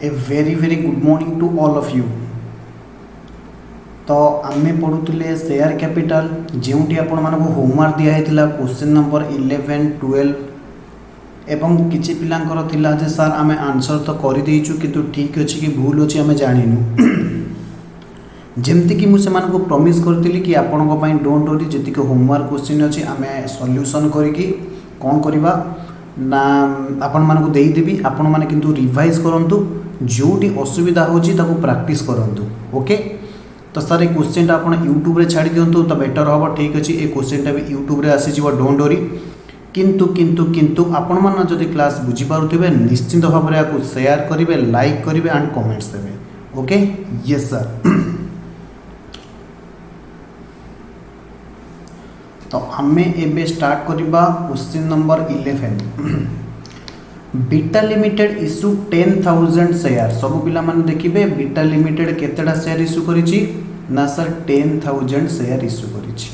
A very very good morning to all of you. तो आमे पढ़ुले share capital जोटी आपण मानक होमवर्क दिया क्वेश्चन नंबर 11, 12 एवं किछि पिलांकर थिला जे सर आमे आंसर तो कर देइछु किंतु ठीक अछि कि भूल अछि आमे जानिनु। जेमती कि मुझे मानक प्रॉमिस करथिली कि आपण को पई डोंट वरी जति को होमवर्क क्वेश्चन अछि आमे सॉल्यूशन करिकि कोन करिबा ना आपण मानक देई देबी। आपण माने किंतु रिवाइज करंतु जोटी असुविधा होची ताको प्रैक्टिस करंतु। ओके तो सर ये क्वेश्चन आप यूट्यूब रे छाड़ी दिंतु तो बेटर हम। ठीक अच्छे ये क्वेश्चन भी यूट्यूब रे आसी जीव डोंट वरी। किंतु किंतु किंतु आपण मन जदि क्लास बुझी पारुथिबे निश्चित भाव में आपको शेयर करेंगे, लाइक करेंगे एंड कमेंट्स देवे। Okay yes sir. तो आमे एबे स्टार्ट करबा question number 11। Beta limited issue 10,000 share. सब पिला माने देखिबे बीटा लिमिटेड केतेटा शेयर इश्यू करिछि ना सर 10,000 शेयर इश्यू करिछि।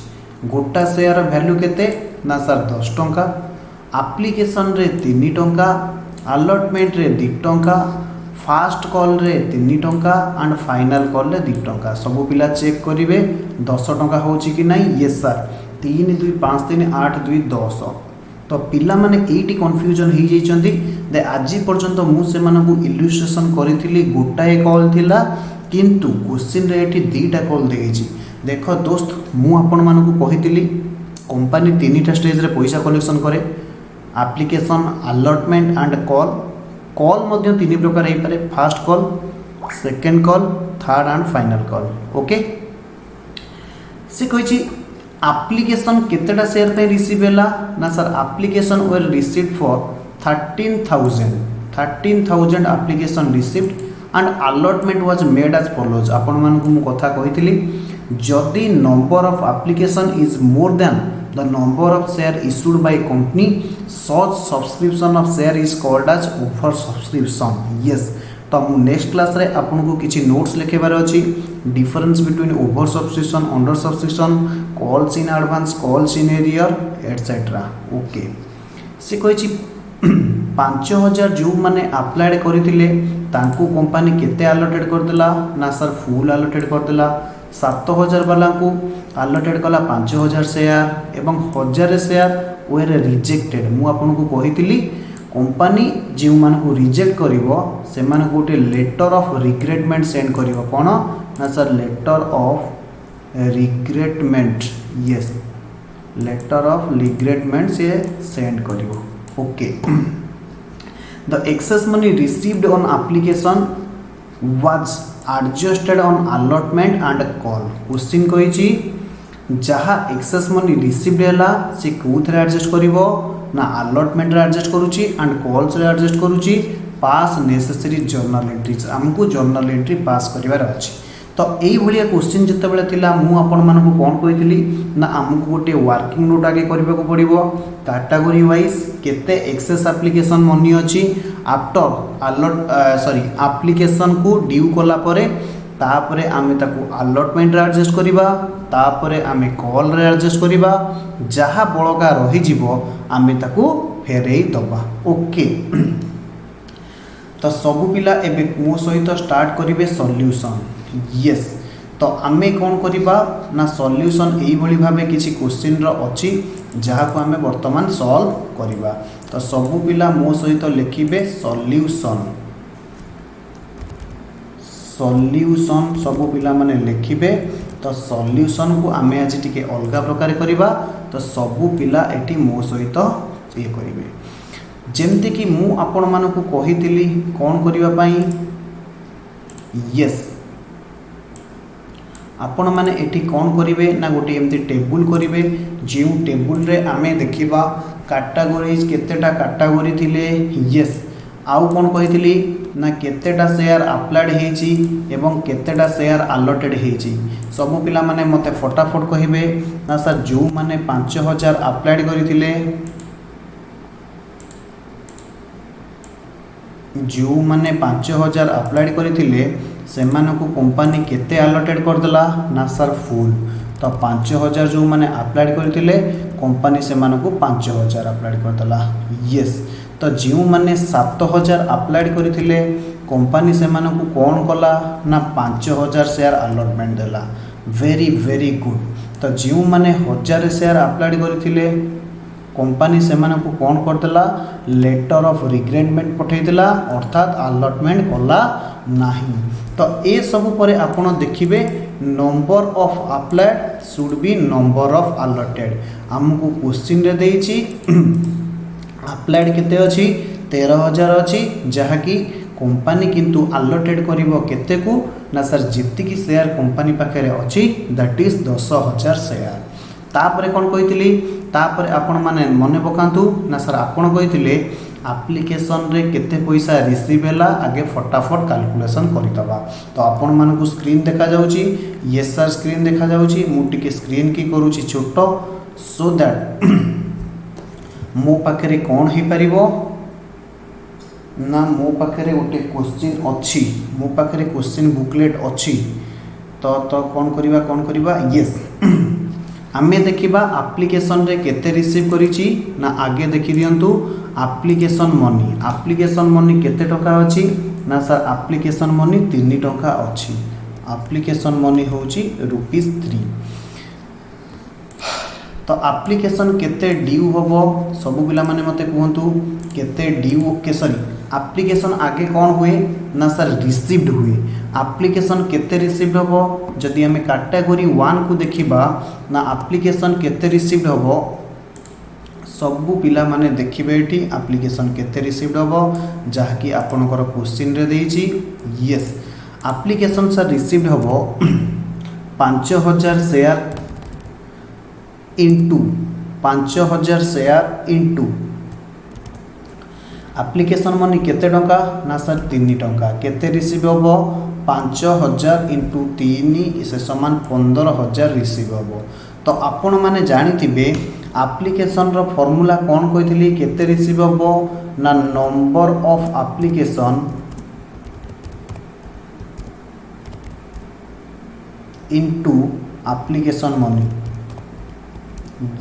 गोटा शेयर वैल्यू केते ना सर 10 टंका, एप्लिकेशन रे 3 टंका, अलॉटमेंट रे 2 टंका, फास्ट कॉल रे 3 टंका एंड फाइनल कॉल रे 2 टंका। सब पिला चेक करिवे 10 टंका होछि कि नहीं। Yes sir 3 2 5 3 8 2 10। तो पिला माने एटी कन्फ्यूजन हो जाइछन्ती दे आज पर्यंत मु से मानकु इलुस्ट्रेशन करिथिली गोटाए कॉल थिला किंतु क्वेश्चन रे एटी 2टा कॉल देइछि। देखो दोस्त मु आपण मानकु कहिथिली कंपनी 3टा स्टेज रे पैसा कलेक्शन करे, application, allotment and call. Call मध्ये 3 प्रकार हे पारे, first call, second call, third and final call. Okay से कहिछि एप्लिकेशन केतेटा शेयर पे रिसीव हैला ना sir application were received for 13,000 application received and allotment was made as follows. आपण मानकु मु कथा कहिथिली जदि number of application is more than the number of share issued by company such subscription of share is called as over subscription. Yes तो next class रे आपन को किछि नोट्स लिखेबार अछि difference between over subscription, under subscription, calls in advance, calls in arrear etcetera. Okay से कहिछि 5,000 जो माने अप्लाइड करथिले तांको कंपनी केते अलॉटेड कर देला ना सर फुल अलॉटेड कर देला। 7,000 वाला को अलॉटेड कला 5,000 शेयर एवं 1,000 शेयर वेर रिजेक्टेड। मु आपन को कहिथिली कंपनी जो मान को रिजेक्ट करिवो से मान को गोटे लेटर ऑफ रिग्रेटमेंट सेंड करिवो। कोन ना sir letter of regretment. Yes letter of regretment से सेंड करिवो। Okay the excess money received on application was adjusted on allotment and call. Question कहिछि जहा एक्सेस मनी रिसीव्ड हैला से कोथरे एडजस्ट करिवो ना अलॉटमेंट रे एडजस्ट करूची एंड कॉल्स रे एडजस्ट करूची। पास नेसेसरी जर्नल एंट्रीज हमको जर्नल एंट्री पास करिवार अछि। तो एई भलिया क्वेश्चन जते बेले थिला मु आपण मानकु कोन कहितली ना हमको गोटे वर्किंग नोट आगे करबा को पड़िबो कैटेगरी वाइज केते एक्सेस एप्लिकेशन मनी अछि आफ्टर एप्लिकेशन को ड्यू कला परे तापरे आमे ताकू अलॉटमेंट रे एडजस्ट करिबा तापरे आमे कॉल रे एडजस्ट करिबा जहा बळका रहि जिवो आमे ताकू फेरेई दबा। ओके तो सब पिला एबे मो सहित स्टार्ट करिवे सॉल्यूशन। यस तो आमे कोन करिबा ना सॉल्यूशन एई भली भाबे किछि क्वेश्चन रो अछि जहा को आमे वर्तमान सॉल्व करिबा। तो सब पिला मो सहित लिखिबे सॉल्यूशन। सॉल्यूशन सब पिला माने लिखिबे। तो सॉल्यूशन को आमे आज टिके अलगा प्रकार करिबा। तो सब पिला एटी मो सहित ये करिवे जेमते कि मु आपण मानकु कहितली कोन करिबा पई। यस आपण माने एटी कोन करिवे ना गोटे एमती टेबल करिवे जे टेबल रे आमे देखिबा कैटेगरीज केतेटा कैटेगरी थिले। यस आउ कोन कहितली ना केतेटा शेयर अप्लाइड हेची एवं केतेटा शेयर अलॉटेड हेची। सब पिला माने मते फटाफट कहिबे ना सर जो माने 5,000 अप्लाइड करिथिले जो माने 5,000 अप्लाइड करिथिले सेमानकु कंपनी केते अलॉटेड कर देला ना सर फुल। तो 5,000 जो माने अप्लाइड करिथिले कंपनी सेमानकु 5,000 अप्लाइड कर देला। यस तो जो माने 7,000 अप्लाइड करथिले कंपनी से मानकु कौन कला ना 5000 शेयर अलॉटमेंट देला। Very very good. तो जो माने 1000 शेयर अप्लाई करथिले कंपनी से मानकु कौन करदेला लेटर ऑफ रिग्रेटमेंट पठेदेला अर्थात अलॉटमेंट कला नाही। तो ए सब परे आपण देखिबे number of applied should be number of allotted. हमको क्वेश्चन रे देइछि अप्लाइड केते अछि 13000 अछि जहाँकि कंपनी किंतु अलॉटेड करिवो केते को ना सर जित्ती की शेयर कंपनी पाखे अछि दैट इज 10000 शेयर। तापरे कोन कहितली तापरे आपण माने मने पकांतु ना सर आपण कहितले एप्लिकेशन रे केते पैसा रिसीव हैला आगे फटाफट कैलकुलेशन करितबा। तो आपण मानकु स्क्रीन देखा जाउची यस सर स्क्रीन देखा जाउची मु टिके स्क्रीन की करूची छोटो सो दैट मो पाखे कोन ही परिबो ना मो पाखे गोटे क्वेश्चन अच्छी मो पाखे क्वेश्चन बुकलेट अच्छी तो कौन करिबा यस आमे देखिबा एप्लिकेशन रे केते रिसीव करिछि ना आगे देखि दियंतु एप्लिकेशन मनी केते टका अछि ना सर एप्लिकेशन मनी 3 टका अछि। एप्लिकेशन मनी होछि ₹3। तो एप्लिकेशन केते ड्यू होबो सब पिला माने मते कहंतु केते ड्यू के सॉरी एप्लिकेशन आगे कौन हुए ना सर रिसीव्ड हुए। एप्लिकेशन केते रिसीव्ड होबो जदि हमें कैटेगरी 1 को देखिबा ना एप्लिकेशन केते रिसीव्ड होबो सबु पिला माने देखिबे एठी एप्लिकेशन केते रिसीव्ड होबो जहाँकि आपनकर क्वेश्चन रे देइछि यस एप्लिकेशन सर रिसीव्ड होबो 5000 share into 5000 share into application money केते टंका ना सर 3 टंका केते रिसीव होबो 5000 इंटू 3 से समान 15000 रिसीव होबो। तो आपण माने जानिथिबे एप्लिकेशन रो फार्मूला कोन कहितली केते रिसीव होबो ना number of application into application money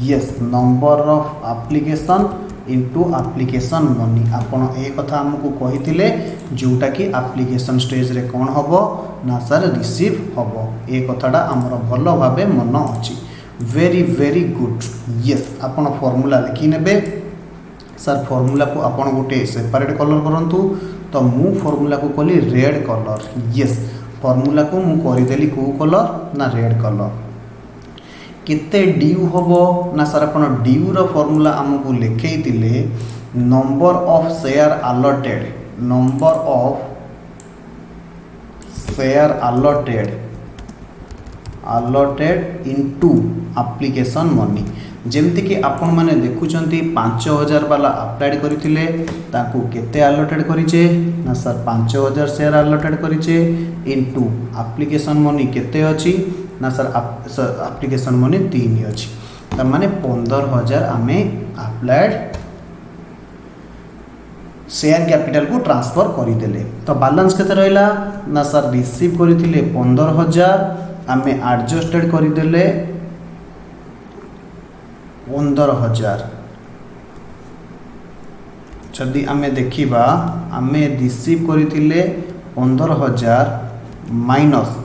yes number of application into application money. आपण ए कथा हमको कहिथिले जोटा कि एप्लिकेशन स्टेज रे कोन होबो ना सर रिसीव होबो ए कथाटा हमर भलो भाबे मन अछि। वेरी वेरी गुड यस आपण फार्मूला लिखि नेबे सर फार्मूला को आपण गोटे सेपरेट कलर करंतु तो मु फार्मूला को कली रेड कलर यस फार्मूला को मु करि देली को कलर ना रेड कलर। केते ड्यू होबो ना सर आपण ड्यू रो फार्मूला हमको लिखैतिले number of share allotted number of share allotted into application money. जेमति कि आपण माने देखुचंती 5000 वाला अप्लाइड करिथिले ताकू केते अलॉटेड करिचे ना सर 5000 शेयर अलॉटेड करिचे इनटू एप्लिकेशन मनी केते अछि ना सर एप्लिकेशन मनी 3 अछि त माने 15000 आमे अप्लाइड शेयर कैपिटल को ट्रांसफर करि देले। तो बैलेंस केते रहला ना सर रिसीव करिथिले 15000 आमे एडजस्टेड करि देले 15000 जदि आमे देखिबा आमे रिसीव करिथिले 15000 माइनस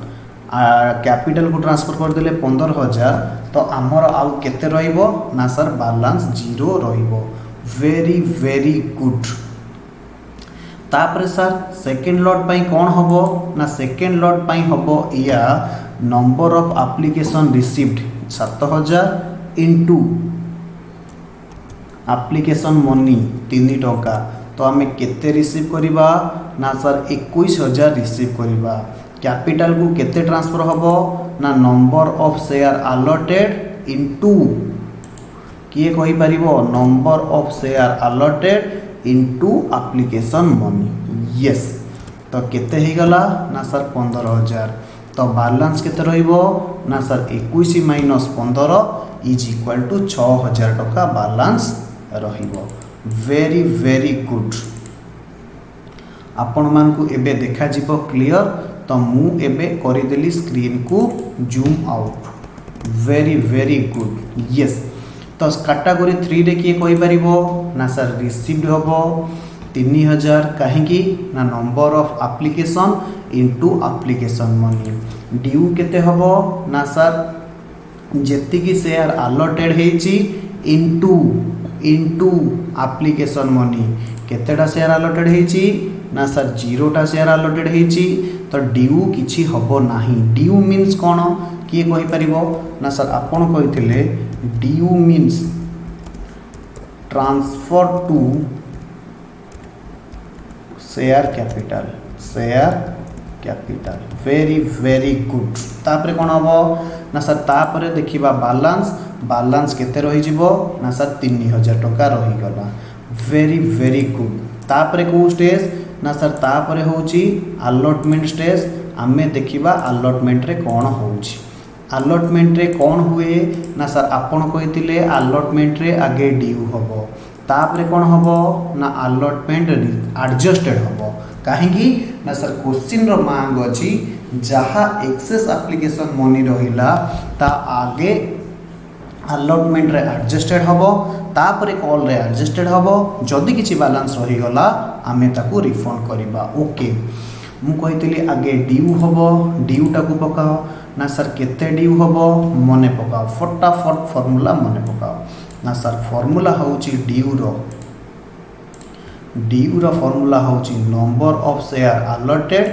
कैपिटल को ट्रांसफर कर देले 15000 तो आमर आउ केते रहिबो ना सर बैलेंस 0 रहिबो। Very very good. तापर सर सेकंड लॉट पई कोन होबो ना सेकंड लॉट पई होबो या number of application received 7000 into application money 3 टका तो आमे केते रिसीव करिबा ना सर 21000 रिसीव करिबा। कैपिटल को केते ट्रांसफर होबो ना number of share allotted into किए कहि परिबो number of share allotted into application money yes. तो केते ही गला ना सर 15000 तो बैलेंस केते रहिबो ना sir 21 minus 15 is equal to 6000 टका बैलेंस रहिबो। Very very good. आपण मान को एबे देखा जिवो क्लियर तो मु एबे करि देली स्क्रीन को zoom out. Very very good yes. तो कैटेगरी 3 रे किए कहि परिबो ना सर रिसीव्ड होबो 3000 कहीं ना number of application into application money due केते हबो ना सर जेति की शेयर अलॉटेड हेची इनटू एप्लिकेशन मनी केतेटा शेयर अलॉटेड हेची ना सर 0टा शेयर अलॉटेड हेची तो ड्यू किछि हबो नाही। ड्यू मीन्स कोन किए कहि परिबो ना सर आपण कहिथिले due means transfer to share capital very very good. तापरे कोन हबो ना सर तापरे देखिबा बैलेंस केते रहि जिवो ना सर 3000 टका रहि गला वेरी वेरी गुड। तापरे को स्टेज ना सर तापरे होची अलॉटमेंट स्टेज आमे देखिबा अलॉटमेंट रे कोन होची अलॉटमेंट रे कोन हुए ना सर आपण कहितिले अलॉटमेंट रे आगे ड्यू हबो तापरे कोन हबो ना अलॉटमेंट एडजस्टेड हबो काहेकि ना सर क्वेश्चन रो मांग अछि जहा एक्सेस एप्लिकेशन मनी रहिला ता आगे अलॉटमेंट रे एडजस्टेड हबो तापरे कॉल रे एडजस्टेड हबो जदी किछि बैलेंस रहि गला आमे ताकू रिफंड करिबा। ओके मु कहितली आगे ड्यू हबो ड्यू टाकू पकाओ ना सर केते ड्यू हबो मने पकाओ फटाफट फार्मूला मने पकाओ ना सर फार्मूला होची ड्यू रो फार्मूला होची number of share allotted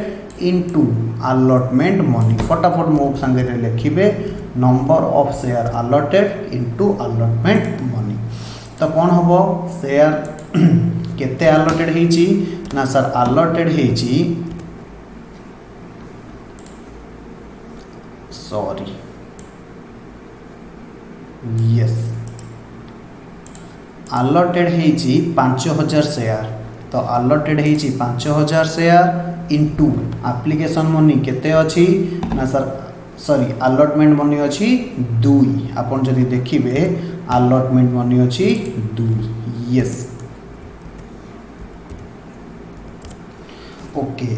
into allotment money फटाफट मो संगे रे लिखिबे number of share allotted into allotment money तो कौन हबो शेयर केते अलॉटेड हेची ना सर अलॉटेड हेची सॉरी यस अलॉटेड हेची 5000 शेयर तो अलॉटेड हेची 5000 शेयर इनटू एप्लिकेशन मनी केते अछि ना सर सॉरी अलॉटमेंट मनी अछि 2 आपण जदी देखिबे अलॉटमेंट मनी अछि 2 यस ओके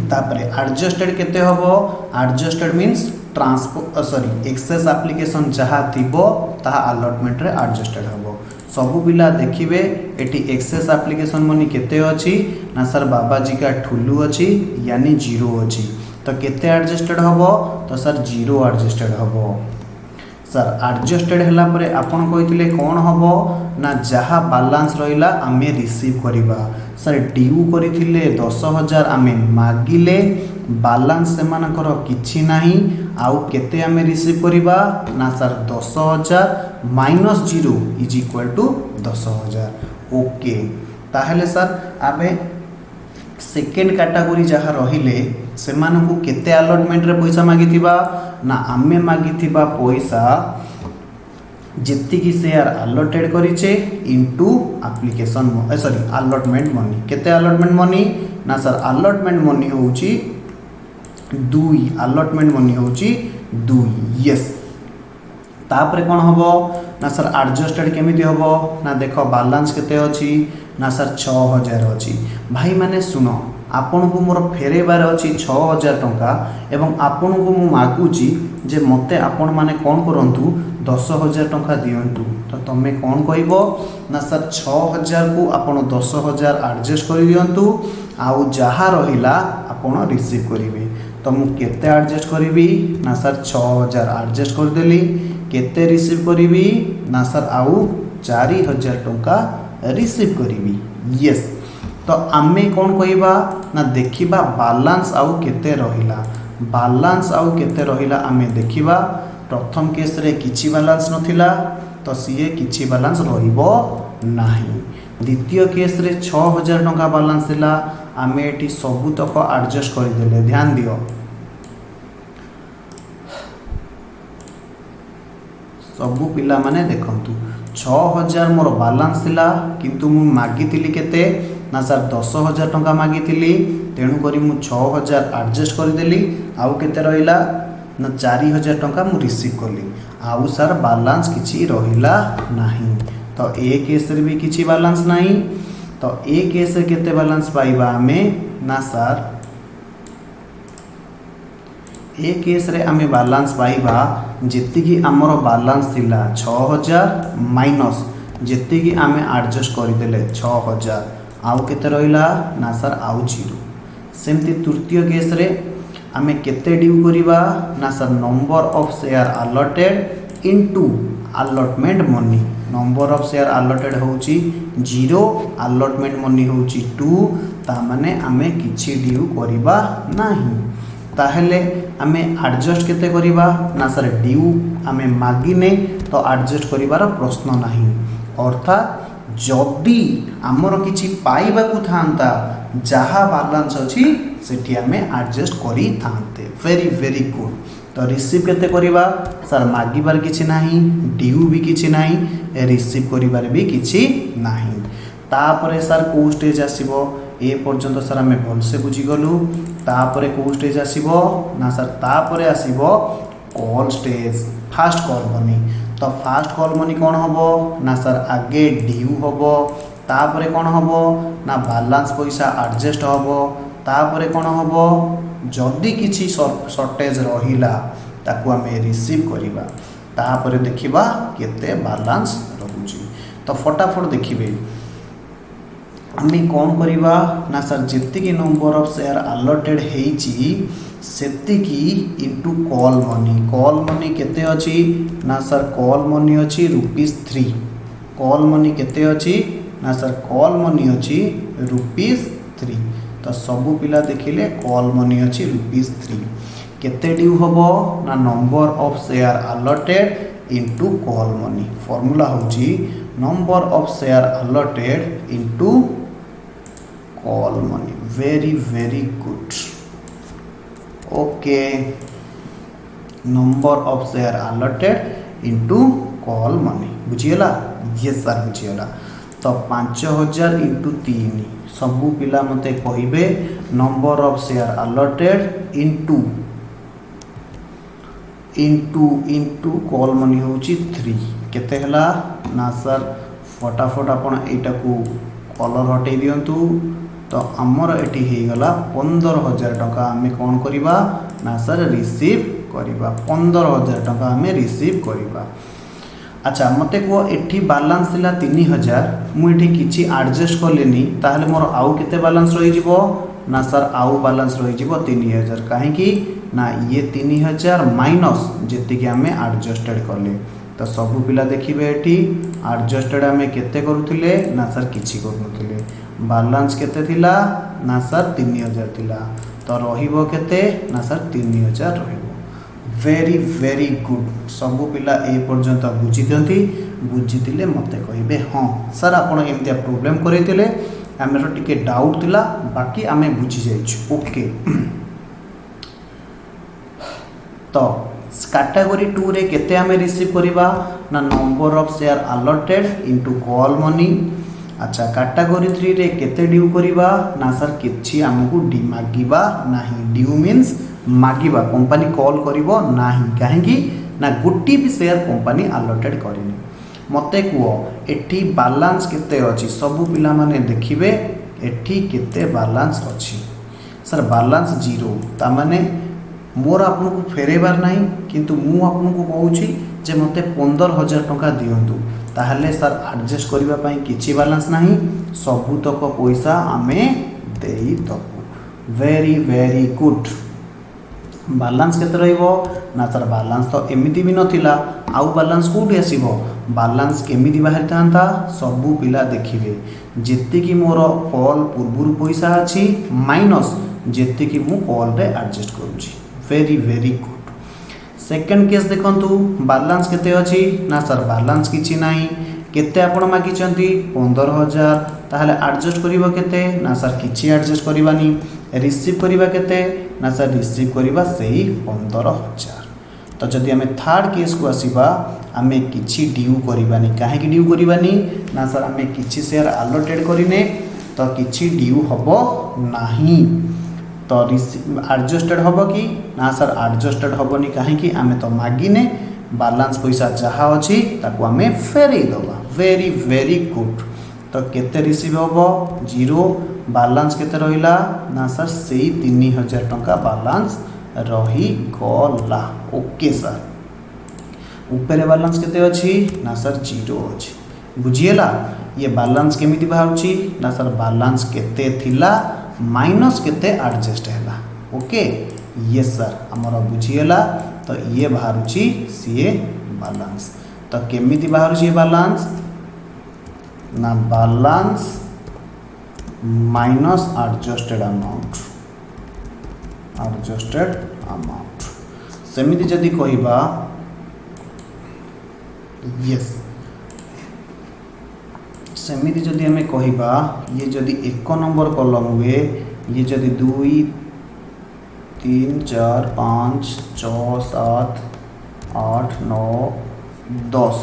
तापरे एडजस्टेड केते हबो adjusted means transfer sorry excess application जहा थिबो ताहा अलॉटमेंट रे एडजस्टेड हबो सबु पिला देखिबे एटी एक्सेस एप्लिकेशन मनी केते अछि ना सर बाबाजी का ठुल्लू अछि यानी 0 अछि तो केते एडजस्टेड हबो तो सर 0 एडजस्टेड हबो सर एडजस्टेड हला परे आपण कहितले कोन हबो ना जहा बैलेंस रहिला आमे रिसीव करिबा सर ड्यू करिथिले 10000 आमे मागिले बैलेंस सेमानकर किछि नाही आउ केते आमे रिसीव करिबा ना sir 10000 minus 0 is equal to 10000 okay ताहेले सर आबे सेकेंड कैटेगरी जहा रहिले सेमानकु केते अलॉटमेंट रे पैसा मागिथिबा ना आमे मागिथिबा पैसा जेति की शेयर अलॉटेड करिचे into application sorry allotment money केते अलॉटमेंट मनी ना सर अलॉटमेंट मनी होउची 2 अलॉटमेंट मनी होउची 2 यस तापरे कोन हबो ना सर एडजस्टेड केमिति हबो ना देखो बैलेंस केते अछि ना सर 6000 अछि भाई माने सुनो आपन को मोर फेरेबार अछि 6000 टंका एवं आपन को मु मागुची जे मते आपन माने कोन करंतु 10000 टंका दियंतु तो तमे कोन कहइबो ना सर 6000 को आपन 10000 एडजस्ट करि दियंतु आउ जहा रहिला आपन रिसीव करिवे तो मु केते एडजस्ट करिवि ना सर 6000 एडजस्ट कर देली केते रिसीव करिवि ना सर आउ 4000 टंका रिसीव करिवि यस तो आमे कोन कहइबा ना देखिबा बैलेंस आउ केते रहिला आमे देखिबा प्रथम केस रे किछि बैलेंस नथिला तो सीए किछि बैलेंस रहिबो नाही द्वितीय केस रे 6000 टंका बैलेंस थिला आमे एटी सबु तक एडजस्ट कर देले ध्यान दियो सबु पिला माने देखंतु 6000 मोर बैलेंस थिला किंतु मु मागितिली केते ना सर 10000 टंका मागितिली तेणु करी मु 6000 एडजस्ट कर देली आउ केते रहिला ना 4000 टंका मु रिसीव करली आउ सर बैलेंस किछि रहिला नाही तो ए केस रे भी किछि बैलेंस नाही तो ए केस रे केते बैलेंस पाइबा हमें ना सर ए केस रे आमे बैलेंस पाइबा जेति की हमर बैलेंस थिला 6000 माइनस जेति की आमे एडजस्ट कर देले 6000 आउ केते रहिला ना सर आउ 0 सेमती तृतीय केस रे आमे केते ड्यू करिबा ना sir number of share allotted into allotment money number of share allotted होची 0 अलॉटमेंट मनी होची 2 ता माने आमे किछि ड्यू करिबा नाही ताहेले आमे एडजस्ट केते करिबा ना सर ड्यू आमे मागिने तो एडजस्ट करिवार प्रश्न नाही अर्थात जदि आमर किछि पाइबा को थांता जहा बैलेंस अछि सेठी आमे एडजस्ट करी थांते वेरी वेरी गुड तो रिसीव केते करिबा सर मागिबार किछि नाही ड्यू भी किछि नाही रिसीव करिबार भी किछि नाही तापरे सर को स्टेज आसीबो ए पर्यंत सर आमे भलसे बुझी गलु तापरे को स्टेज आसीबो ना सर तापरे आसीबो call stage first call money तो फास्ट कॉल मनी कौन हबो ना सर आगे ड्यू हबो तापरे कौन हबो ना बैलेंस पैसा एडजस्ट हबो तापरे कौन हबो जदि किछि शॉर्टेज रहिला ताकू आमे रिसीव करिबा तापरे देखिबा केते बैलेंस रहउची तो फटाफट देखिबे आमे कौन करिबा ना सर जेतिकी नंबर ऑफ शेयर अलॉटेड हेची सेतिकी इनटू कॉल मनी केते अछि ना सर कॉल मनी अछि ₹3 कॉल मनी केते अछि ना सर कॉल मनी अछि ₹3 तो सबु पिला देखिले कॉल मनी अछि ₹3 केते ड्यू हबो ना number of share allotted into call money formula होची number of share allotted into call money very very good okay number of share allotted into call money बुझीगला यस सर बुझीगला तो 5000 into 3 सबू पिला मते कहिबे number of share allotted into into into call money होची 3 केते हला ना सर फटाफट आपण एटा को कलर हटै दियंतु तो आमर एटी हे गला 15000 टका आमे कोन करिबा ना सर रिसीव करिबा 15000 टका आमे रिसीव करिबा अच्छा मते को एठी बैलेंस थिला 3000 मु एठी किछि एडजस्ट करलेनी ताहले मोर आउ केते बैलेंस रहि जिवो ना सर आउ बैलेंस रहि जिवो 3000 काहे कि ना ये 3000 माइनस जेति कि आमे एडजस्टेड करले तो सब पिला देखिबे एठी एडजस्टेड आमे केते करूथिले ना सर किछि करूनथिले बैलेंस केते थिला ना सर 3000 थिला तो रहिबो केते ना सर 3000 रहिबो वेरी वेरी गुड सबु पिला ए पर्यंत बुझी दियंती बुझीतिले मते कहिबे हां सर आपण एमतिया प्रॉब्लम करैतिले हमरो टिके डाउट थिला बाकी आमे बुझी जाइछु ओके तो कैटेगरी 2 रे केते आमे रिसीव करिबा ना number of share allotted into call money अच्छा कैटेगरी 3 रे केते ड्यू करिबा ना सर किछि हमकु डी मागिबा नाही ड्यू मींस मागिबा कंपनी कॉल करिवो नाही काहेकि ना गुट्टी भी शेयर कंपनी अलॉटेड करिनी मते कुओ एठी बैलेंस केते अछि सब पिला माने देखिबे एठी केते बैलेंस अछि सर बैलेंस 0 ता माने मोर आपन को फेरेबार नाही किंतु मु आपन को कहूची जे मते 15000 टका दियंतु ताहले सर एडजस्ट करिबा पई किछि बैलेंस नाही सबु तक पैसा आमे देई तकु वेरी वेरी गुड बैलेंस केते रहइबो ना सर बैलेंस तो एमिति भी नथिला आउ बैलेंस कोठी आसीबो बैलेंस केमिति बाहर थांता सबु पिला देखिबे जेति कि मोर कॉल पूर्वरु पैसा अछि माइनस जेति कि मु कॉल रे एडजस्ट करूची very very good second case देखंतु बैलेंस केते अछि ना सर बैलेंस किछि नाही केते आपण मागी चंती 15000 ताहले एडजस्ट करिवो केते ना सर किछि एडजस्ट करिवानी रिसीव करिवा केते ना सर रिसीव करिवा सेही 15000 तो जदि हमें थर्ड केस को आसीबा आमे किछि ड्यू करिवानी काहे कि ड्यू करिवानी ना सर आमे किछि शेयर अलॉटेड करिने तो किछि ड्यू हबो नाही तो एडजस्टेड हबो कि ना सर एडजस्टेड हबोनी काहे कि आमे तो मागिने बैलेंस पैसा जहा अछि ताको आमे फेरै दबा वेरी वेरी गुड तो केते रिसीव हबो 0 बैलेंस केते रहिला ना सर सेही 3000 टका बैलेंस रही गला ओके सर ऊपर बैलेंस केते अछि ना सर 0 अछि बुझीगला ये बालांस केमिति बाहरुची ना सर बालांस केते थिला माइनस केते एडजस्ट हैला ओके यस सर हमर बुझीगला तो ये बाहरुची सीए बालांस तो केमिति बाहरुची बालांस ना बालांस माइनस एडजस्टेड अमाउंट सेमिति जदि कहिबा यस सेमिति जदि हमें कहिबा ये जदि 1 नंबर कॉलम हुए ये जदि 2 3 4 5 6 7 8 9 10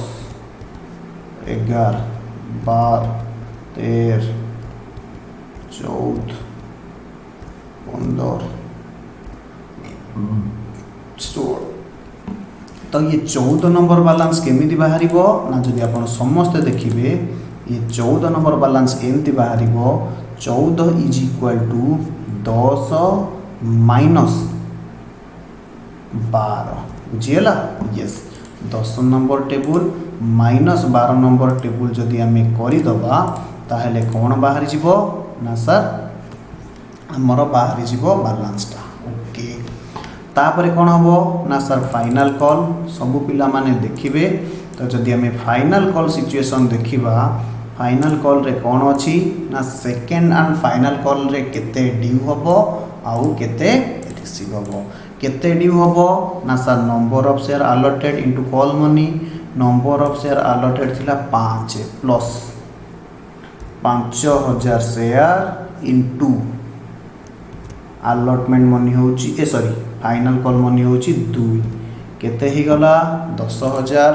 11 12 13 14 15 16 तो ये 14 नंबर बालांस केमिति बाहर ना जदि आप समस्ते देखिए ये 14 नंबर बालांस एमती बाहर 14 इज इक्वल टू 10 माइनस 12 बुझीगला yes 10 number table minus 12 number table जदि आम करदबा ताहले कौन बाहर जीवो ना सर हमर बाहर जीवो बालांसटा ओके तापर कौन हम ना सर फाइनल कॉल सबु पिला माने देखिबे तो जदि आम फाइनल कॉल सिचुएशन देखिबा फाइनल कॉल रे कौन अच्छी ना सेकेंड एंड फाइनल कॉल रे केते ड्यू हबो आउ केते रिसीव हबो केते ड्यू हबो ना sir number of share allotted into call money number of share allotted थिला 5 plus 5000 share into allotment money होची ए सॉरी फाइनल कॉल मनी होची 2 केते ही गला 10000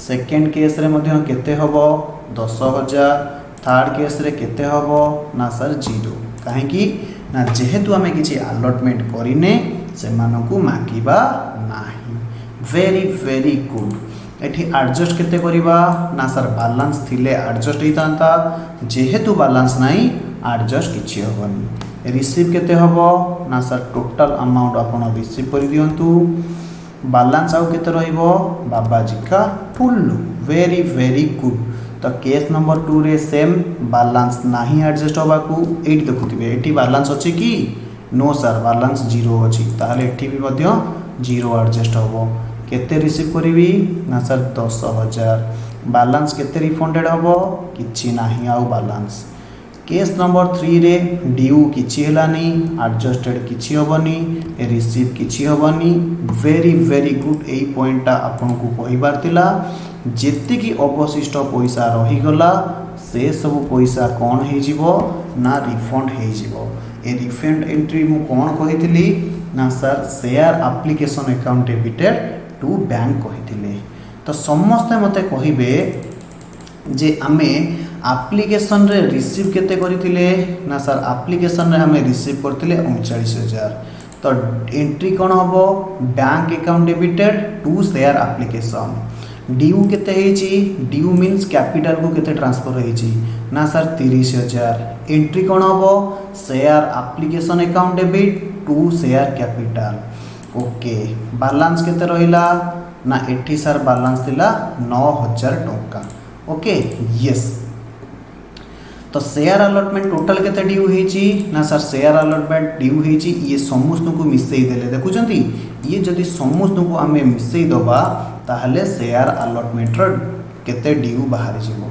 सेकेंड केस रे मध्य केते हबो 10000 थर्ड केस रे केते हबो ना सर 0 कहीं ना जेहेतु आमे किछि अलॉटमेंट करिने से मानकु मागिबा नाही वेरी वेरी गुड एठी एडजस्ट केते करिबा ना सर बैलेंस थिले एडजस्ट हितांता जेहेतु बैलेंस नाही एडजस्ट किछि हबनी रिसीव केते हबो ना सर टोटल अमाउंट आपण रिसीव करि दियंतु बैलेंस आउ केते रहइबो बाबाजी का फुल वेरी वेरी गुड तो केस नंबर 2 रे सेम बैलेंस नाही एडजस्ट होबाकू एठी देखुथिबे एठी बैलेंस अछि कि नो सर बैलेंस 0 अछि ताहले एठी भी मध्य 0 एडजस्ट होबो केते रिसीव करिवि ना सर 10000 बैलेंस केते रिफंडेड होबो किछि नाही आउ बैलेंस केस नंबर 3 रे ड्यू किछि हेलानी एडजस्टेड किछि होबनी रिसीव किछि होबनी वेरी वेरी गुड एई पॉइंटटा आपन को कहिबार तिला जेति की अवशिष्ट पैसा रही गला से सब पैसा कौन हो जीवो ना रिफंड हो जीवो ए रिफंड एंट्री मु कौन कहितली ना sir share application account debited to bank कहितले तो समस्त मते कहिबे जे आमे एप्लिकेशन रे रिसीव केते करितले ना सर एप्लिकेशन रे हमें रिसीव करतिले 39000 तो एंट्री कौन हबो bank account debited to share application due केते हेची ड्यू मीन्स कैपिटल को केते ट्रांसफर हेची ना सर 30000 एंट्री कौन हबो share application account debit to share capital okay balance केते रहिला ना एठी सर बैलेंस थिला 9000 टंका ओके यस तो शेयर अलॉटमेंट टोटल केते ड्यू हेची ना सर शेयर अलॉटमेंट ड्यू हेची ये समस्त को मिसई देले देखुचंती ये जदि समस्त को आमे मिसई दबा ताहले शेयर अलॉटमेंट रो केते ड्यू बाहर जीवो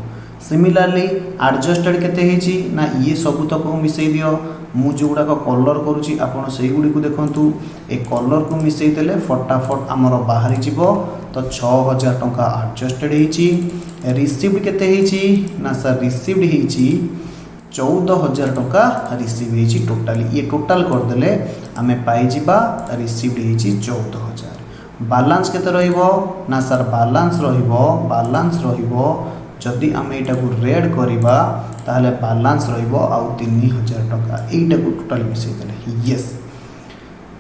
सिमिलरली एडजस्टेड केते हेची ना ये सब तक मिसई दियो मु जोगुडा को कलर करूची आपण सेही गुडी को देखंतु ए कलर को मिसई देले फटाफट हमर बाहर जीवो तो 6000 टंका एडजस्टेड हेची रिसीव्ड केते हेची ना सर रिसीव्ड हेची 14000 टंका रिसीव हेची टोटली ये टोटल कर देले आमे पाई जिबा रिसीव्ड हेची 14000 बैलेंस केते रहिबो ना सर बैलेंस रहिबो जदि आमे एटा को रेड करिबा ताहले बैलेंस रहिबो आउ 3000 टंका एटा को टोटल मिसई देले यस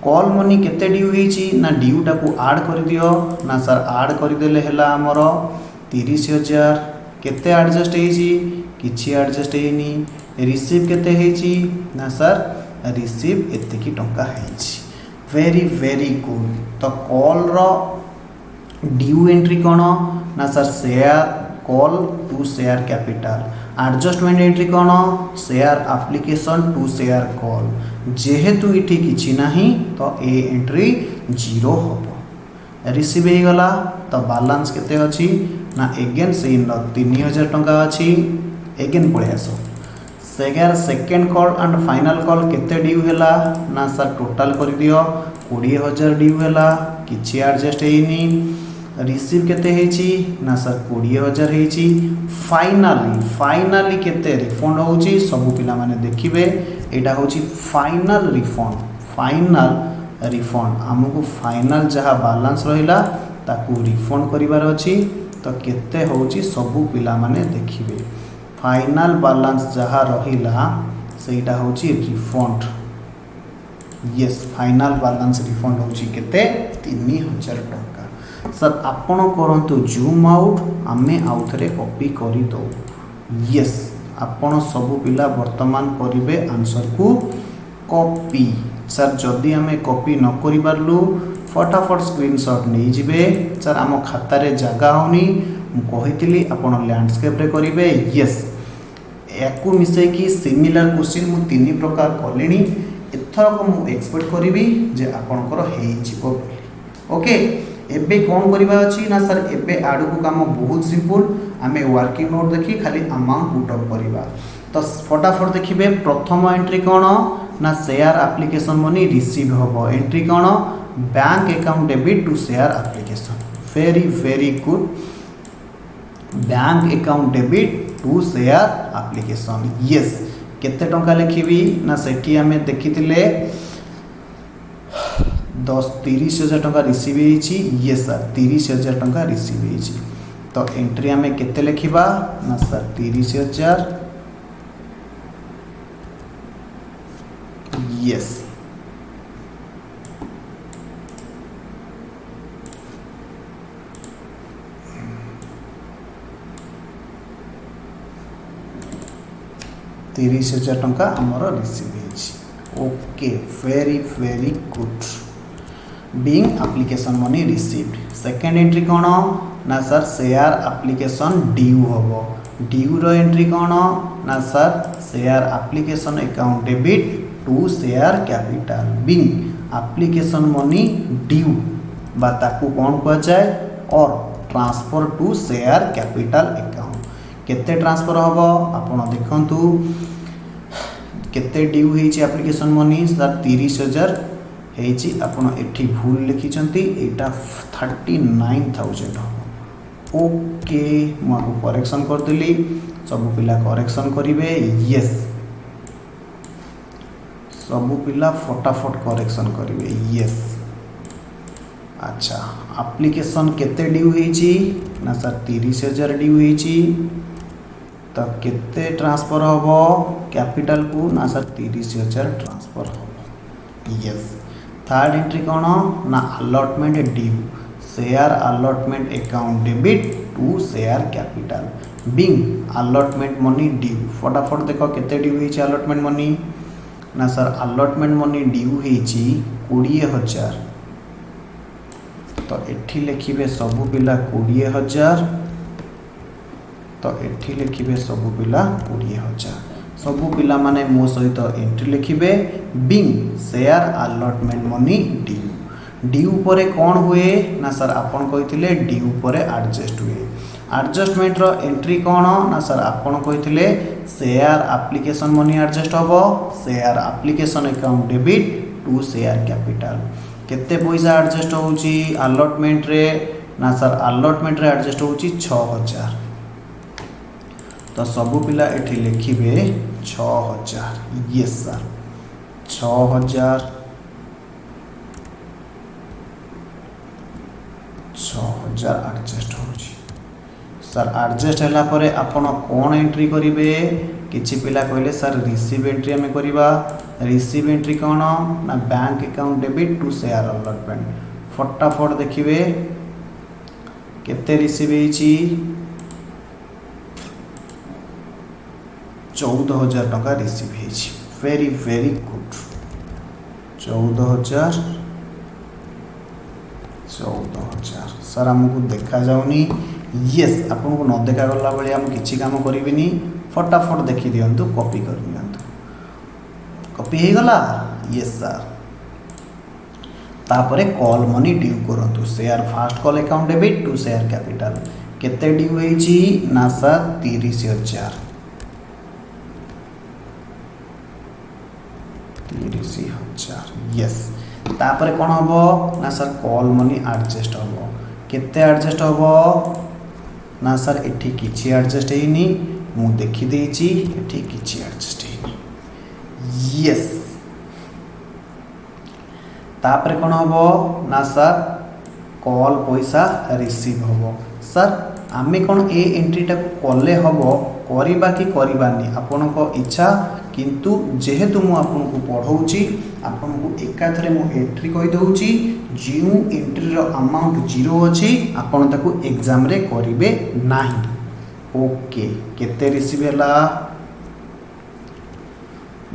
कॉल मनी केते ड्यू हेची ना ड्यू टा को ऐड कर दियो ना सर ऐड कर देले हला हमरो 30000 केते एडजस्ट हेची किछि एडजस्ट हेनी रिसीव केते हेची ना सर रिसीव एते की टंका हेची वेरी वेरी गुड तो कॉल रो ड्यू एंट्री कोन ना sir share call to share capital. Adjustment entry कौन share application to share call. जेहेतु इठी किछि नाही तो ए एंट्री 0 हम। रिसीव हो गला तो बैलेंस केते अछि ना एगेन से 3000 टंका अछि। एगेन पळे आसो second call and final call केते ड्यू हैला ना सर टोटल कर दियो 20000 ड्यू हैला किछि एडजस्ट हेनी। रिसीव केते हेछि ना सर 20000 हेछि। फाइनली केते रिफंड होछि सब पिला माने देखिबे एटा होछि फाइनल रिफंड आमको फाइनल जहाँ बैलेंस रहिला ताकू रिफंड करिवार अछि। तो केते होछि सब पिला माने देखिबे फाइनल बैलेंस जहाँ रहिला सेटा होछि refund. Yes final balance refund होछि केते 3000 टंका। सर आपण करंतु जूम आउट आमे आउथरे कॉपी करि दो। यस आपण सब पिला वर्तमान करिवे आंसर को कॉपी। सर जदि आमे कॉपी न करि पारलु फटाफट स्क्रीनशॉट नहीं जिबे। सर आम खातार जगह होनी कही आपण लैंडस्केप रे करिवे। यस याकू मिसेकी सिमिलर क्वेश्चन मु 3 प्रकार कलिनी एथरक मु एक्सपेक्ट करिवि जे आपनकर हेइ जिवो। ओके एबे कोन करिबा अछि ना सर एबे आडू को काम बहुत सिंपल। आमे वर्किंग नोट देखि खाली अमाउंट पुट अप करिबा। तो फटाफट देखिबे प्रथम एंट्री कोन ना शेयर एप्लिकेशन मनी रिसीव होबो। एंट्री कोन bank account debit to share application. Very good bank account debit to share application. Yes केते टंका लिखिबी ना सेठी हमें देखिथिले 30,000 टंका रिसीव हेछि। यस सर 30,000 टंका रिसीव हेछि। तो एंट्री हमें केते लिखिबा ना सर 30,000। यस तीस हजार टंका आमर रिसीव हेछि। Okay very good being application money received. Second entry कौन ना सर शेयर एप्लिकेशन ड्यू होबो। ड्यू रो एंट्री कौन ना sir share application account debit to share capital. Being application money due बा ताकू कौन कह जाए और transfer to share capital account. केते ट्रांसफर होबो आपण देखंतु केते ड्यू हेछि एप्लिकेशन मनी सर 30,000 हेछि। आपण एठी भूल लिखिचंती एटा 39,000 हो। ओके मु आपको करेक्शन कर देली सब पिला करेक्शन करिवे। यस सब पिला फटाफट करेक्शन करिवे। यस अच्छा एप्लिकेशन केते ड्यू हेछि ना सर 30,000 ड्यू हेछि। तो केते ट्रांसफर होबो कैपिटल को ना सर 30,000 ट्रांसफर होबो। यस थर्ड एंट्री कौन ना allotment due share allotment account debit to share capital. Being allotment money due फटाफट देखो केते ड्यू हेछि अलॉटमेंट मनी ना सर अलॉटमेंट मनी ड्यू हेछि 20,000। तो एठी लिखिबे सब पिला 20,000। तो एठी लिखिबे सब पिला 20,000। सब पिला माने मो सहित एंट्री लिखिबे being share allotment money due परे कौन हुए ना सर आपण कहिथिले ड्यू परे एडजस्ट हुए। एडजस्टमेंट रो एंट्री कौन ना सर आपण कहिथिले शेयर एप्लिकेशन मनी एडजस्ट होबो share application account debit to share capital. केते पैसा एडजस्ट होउची अलॉटमेंट रे ना सर अलॉटमेंट रे एडजस्ट होउची 6,000। तो सब पिला एठी लिखिबे 6,000। यस सर 6,000 एडजस्ट होउची। सर एडजस्ट हैला परे आपण कोन एंट्री करिवे किछि पिला कहले सर रिसीव एंट्री हमें करिवा। रिसीव एंट्री कौन ना bank account debit to share allotment. फटाफट देखिए केते रिसीव हेछि 14,000 टंका रिसीव हेछि। वेरी गुड 14,000 सर हमको देखा जाउनी येस आपन को न देखा गला बेले हम किछि काम करिबिनी फटाफट देखि दियंतु कॉपी कर दियंतु कॉपी हे गला येस सर तापरे कॉल मनी ड्यू करंतु share first call account debit to share capital केते ड्यू हेची ना सर 30000 यस तापरे कोन हबो ना सर कॉल मनी एडजस्ट हबो केते एडजस्ट हबो ना सर एठी किछि एडजस्ट हेनी मु देखि देछि एठी किछि एडजस्ट हेनी यस तापरे कोन हबो ना सर कॉल पैसा रिसीव हबो सर आमे कोन ए एंट्री टा कोले हबो करिबा कि करिबानी आपन को इच्छा किंतु जेहेतु मु आपन को पढौची आपन को एकाथरे मु एंट्री कहि दउची जिउ एंट्री रो अमाउंट 0 अछि आपन ताको एग्जाम रे करिवे नाही ओके केते रिसीव हला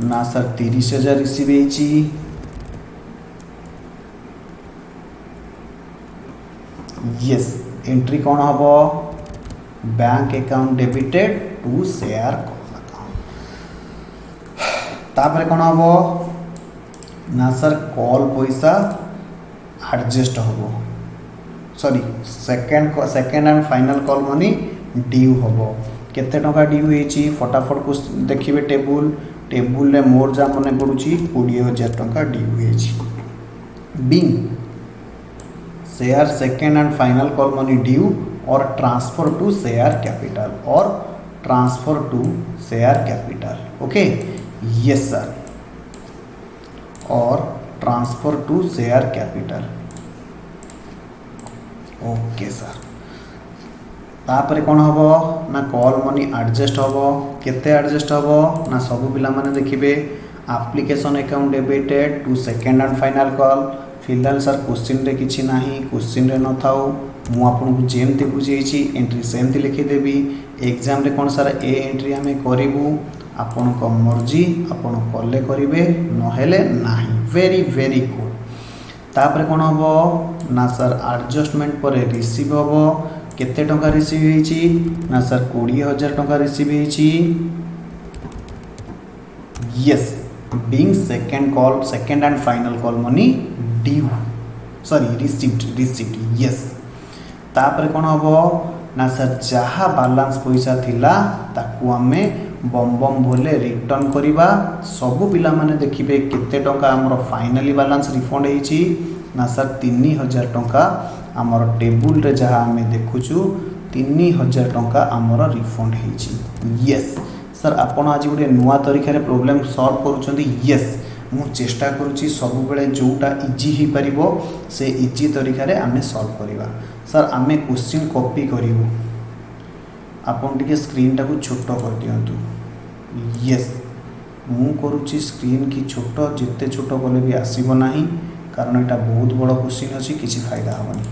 ना सर 30000 रिसीव हेची यस एंट्री कौन हबो bank account debited to share तापरे कौन हबो ना सर कॉल पैसा एडजस्ट हबो sorry second and final call money due हबो केते टका ड्यू हेची फटाफट को देखिबे टेबुल रे मोर जा मने पडुची 20000 टका ड्यू हेची being share second and final call money due और ट्रांसफर टू शेयर कैपिटल और transfer to share capital okay yes sir और transfer to share capital okay sir तापरे कौन हबो ना कॉल मनी एडजस्ट हबो केते एडजस्ट हबो ना सब पिला माने देखिबे application account debited to second and final call फिलहाल सर क्वेश्चन रे किछि नाही क्वेश्चन रे न थाउ मु आपन को जेमते बुझेछि एंट्री सेमते लिखि देबी एग्जाम रे कोन सर ए एंट्री हमें करिवु आपन को मर्जी आपन कले करिवे न हेले नाही वेरी वेरी गुड तापरे कोन हबो ना सर एडजस्टमेंट पर रिसीव हबो केते टका रिसीव हेछि ना सर 20000 टका रिसीव हेछि yes being second and final call money due sorry received yes तापरे कोन हबो ना सर जहा बैलेंस पैसा थिला ताकू हमें बम बम बोले रिटर्न करिबा सब पिला माने देखिबे केते टका हमर फाइनली बैलेंस रिफंड हेछि ना सर 3000 टका हमर टेबुल रे जहा हमें देखुछु 3000 टका हमर रिफंड हेछि यस सर आपण आज गुटे नुवा तरीका रे प्रॉब्लम सॉल्व करूछंती यस मु चेष्टा करूची सब बेले जोटा इजी ही परिबो से इजी तरीका रे हमें सॉल्व करिबा सर हमें क्वेश्चन कॉपी करिवो आपण टिके स्क्रीन टाको छोटो कर दियंतु यस मु करूची स्क्रीन की छोटो जिते छोटो कले भी आसीबो नाही कारण एटा बहुत बड़ क्वेश्चन अछि किछि फायदा हबनी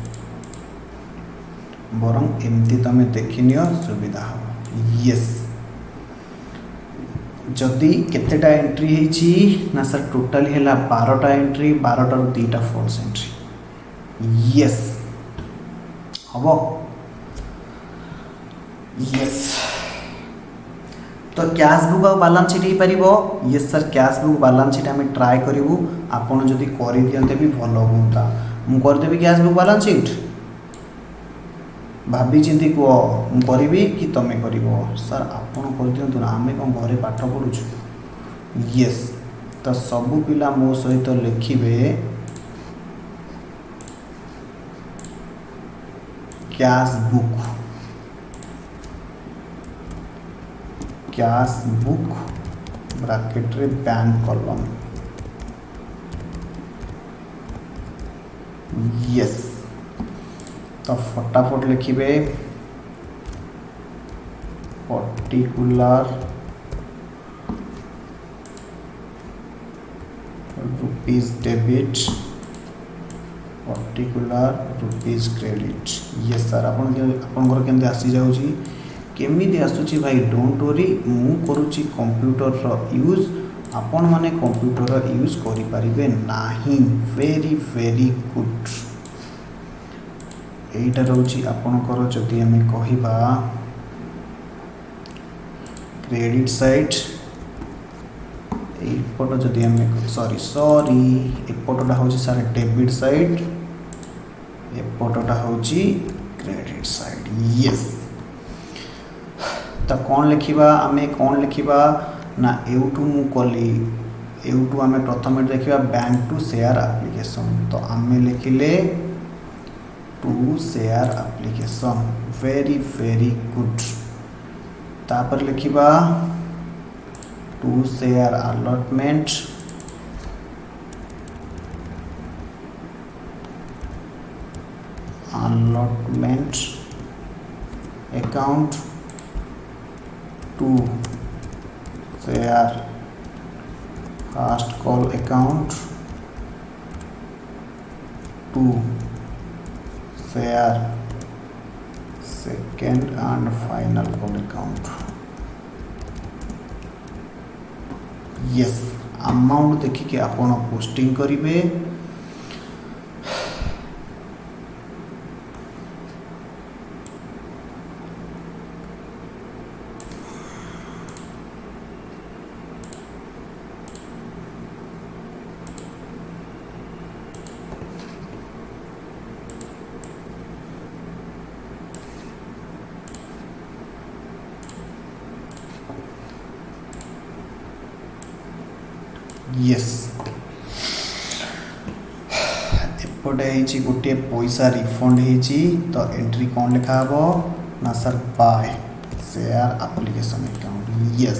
बरम एमती तमे देखिनियो सुविधा हो यस जदि केतेटा एंट्री हेछि ना सर टोटली हैला 12टा एंट्री 12टा रो 2टा फॉल्स एंट्री यस हबो यस तो कैश बुक और बैलेंस शीट ही परिबो yes sir cash book balance sheet हमें ट्राई करिवु आपण जदि करि दियंते भी भलो होता मु कर देबी कैश बुक बैलेंस शीट भाभी चिंती को मु करिवि कि तमे करिवो सर आपण कर दियंतु ना हमें कोन घरे पाठ पढुछु यस तो सब पिला मो सहित लिखिबे कैश बुक ब्रैकेट रे बैंक कॉलम यस तो फटाफट लिखिबे particular rupees debit particular rupees credit yes sir आपन केमते आसी जाउची केमिति आसुची भाई डोंट वरी मु करूची कंप्यूटर रो यूज आपण माने कंप्यूटर रो यूज करि परिबे नाही वेरी वेरी गुड এইটা রয়েছে আপনার যদি আমি কহিবা ক্রেডিট সাইড এইপট যদি আমি সরি এপটটা হচ্ছে স্যার ডেবিট সাইড এপটটা হচ্ছে ক্রেডিট সাইড ইয়েস तो कौन लिखा आम कौन लिखा ना एवटू मु कली एवटू आम प्रथम देखा बैंक टू शेयर एप्लिकेशन तो आम लिखिले to share application very very good तापर लिखा to share allotment account to share first call account to share second and final call account yes amount देखिए आपण पोस्टिंग करेंगे यस एपटे गोटे पैसा रिफंड होती तो एंट्री कौन लिखा हे ना sir by share application account yes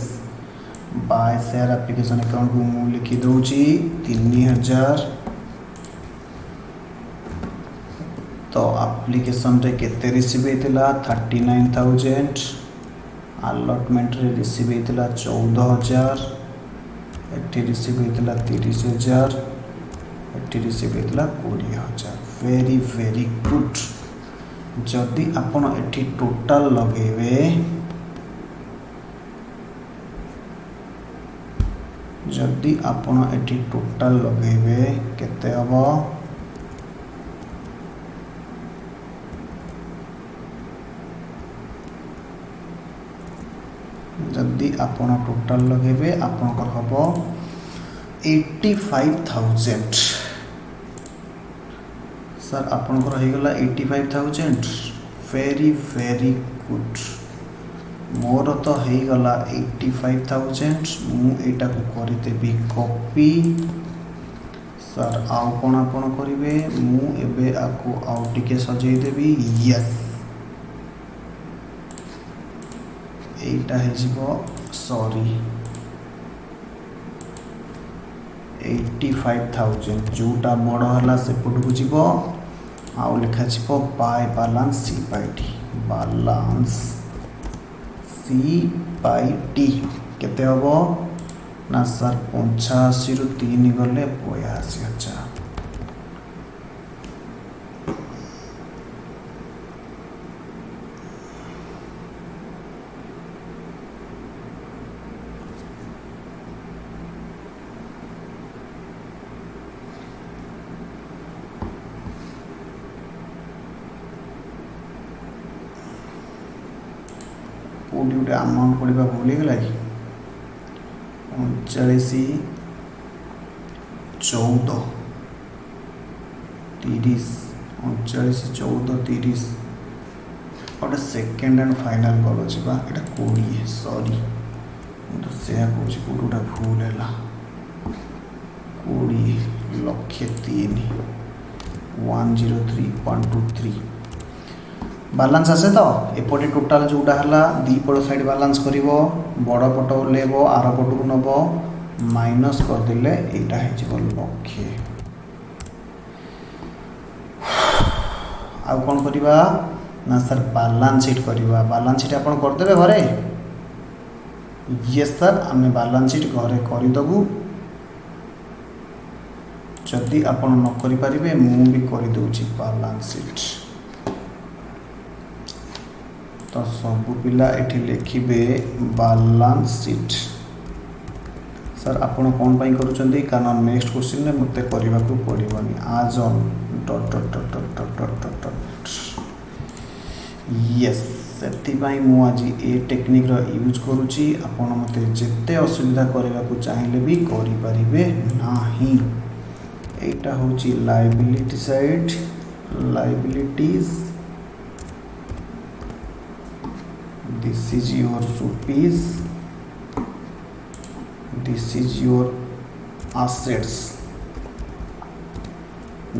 by share application account को मुझे लिखी दूची 3000 तो एप्लिकेशन रे केते रिसीव होता 39,000 अलॉटमेंट रे रिसीव होता 14,000 एटी रिसीव होता 30,000 एटी रिसीव होता 20,000 वेरी वेरी गुड जदि आपण एटी टोटल लगेबे जदि आपण एटी टोटल लगेबे केते हबो जदि आपण टोटल लगेबे आपनकर हबो 85,000 सर आपनकर हो गला 85,000 वेरी वेरी गुड मोर तो हो गला 85,000 मु एटा को करि देबी कॉपी सर आउ कोन आपण करिवे मु एबे आको आउ टिके सजै देबी यस एटा है सॉरी 85,000 जोटा बड़ है सेपट को जीव आउ लिखा by balance C by T balance C by T केते हबो ना सर 85 रु 3 गले 82,000 कोटी गोटे अमाउंट पड़ा भूल गला कि 39,14 30 39,14 30 गोटे सेकेंड एंड फाइनल कल अच्छे यहाँ 20 सॉरी तो से कौन गोटे भूल है 20,03,103,123 बैलेंस आसे तो एपटे टोटाल जोटा है दीपट साइड बैलेंस कर बड़ पट ओल्लेब आर पट को नब माइनस करदे यहाँ लक्षे आउ कौन करवा ना सर बैलेंस शीट करवा बैलेंस शीट आप करदे घरे ये सर आम बैलेंस शीट घरे करदेबू जदि आप न करें मुझे करदे बैलेंस शीट तो सब पिला एठी लिखिबे बैलेंस शीट सर आपण कौन पाई करूचंदी कारण नेक्स्ट क्वेश्चन में मते करबा को पड़िबनी आज on dot dot dot dot dot dot dot yes से मु आज ए टेक्निक यूज करुच्ची आपण मते जिते असुविधा करने को चाहिए भी करें नहीं। एटा होची liability side liabilities this is your rupees this is your assets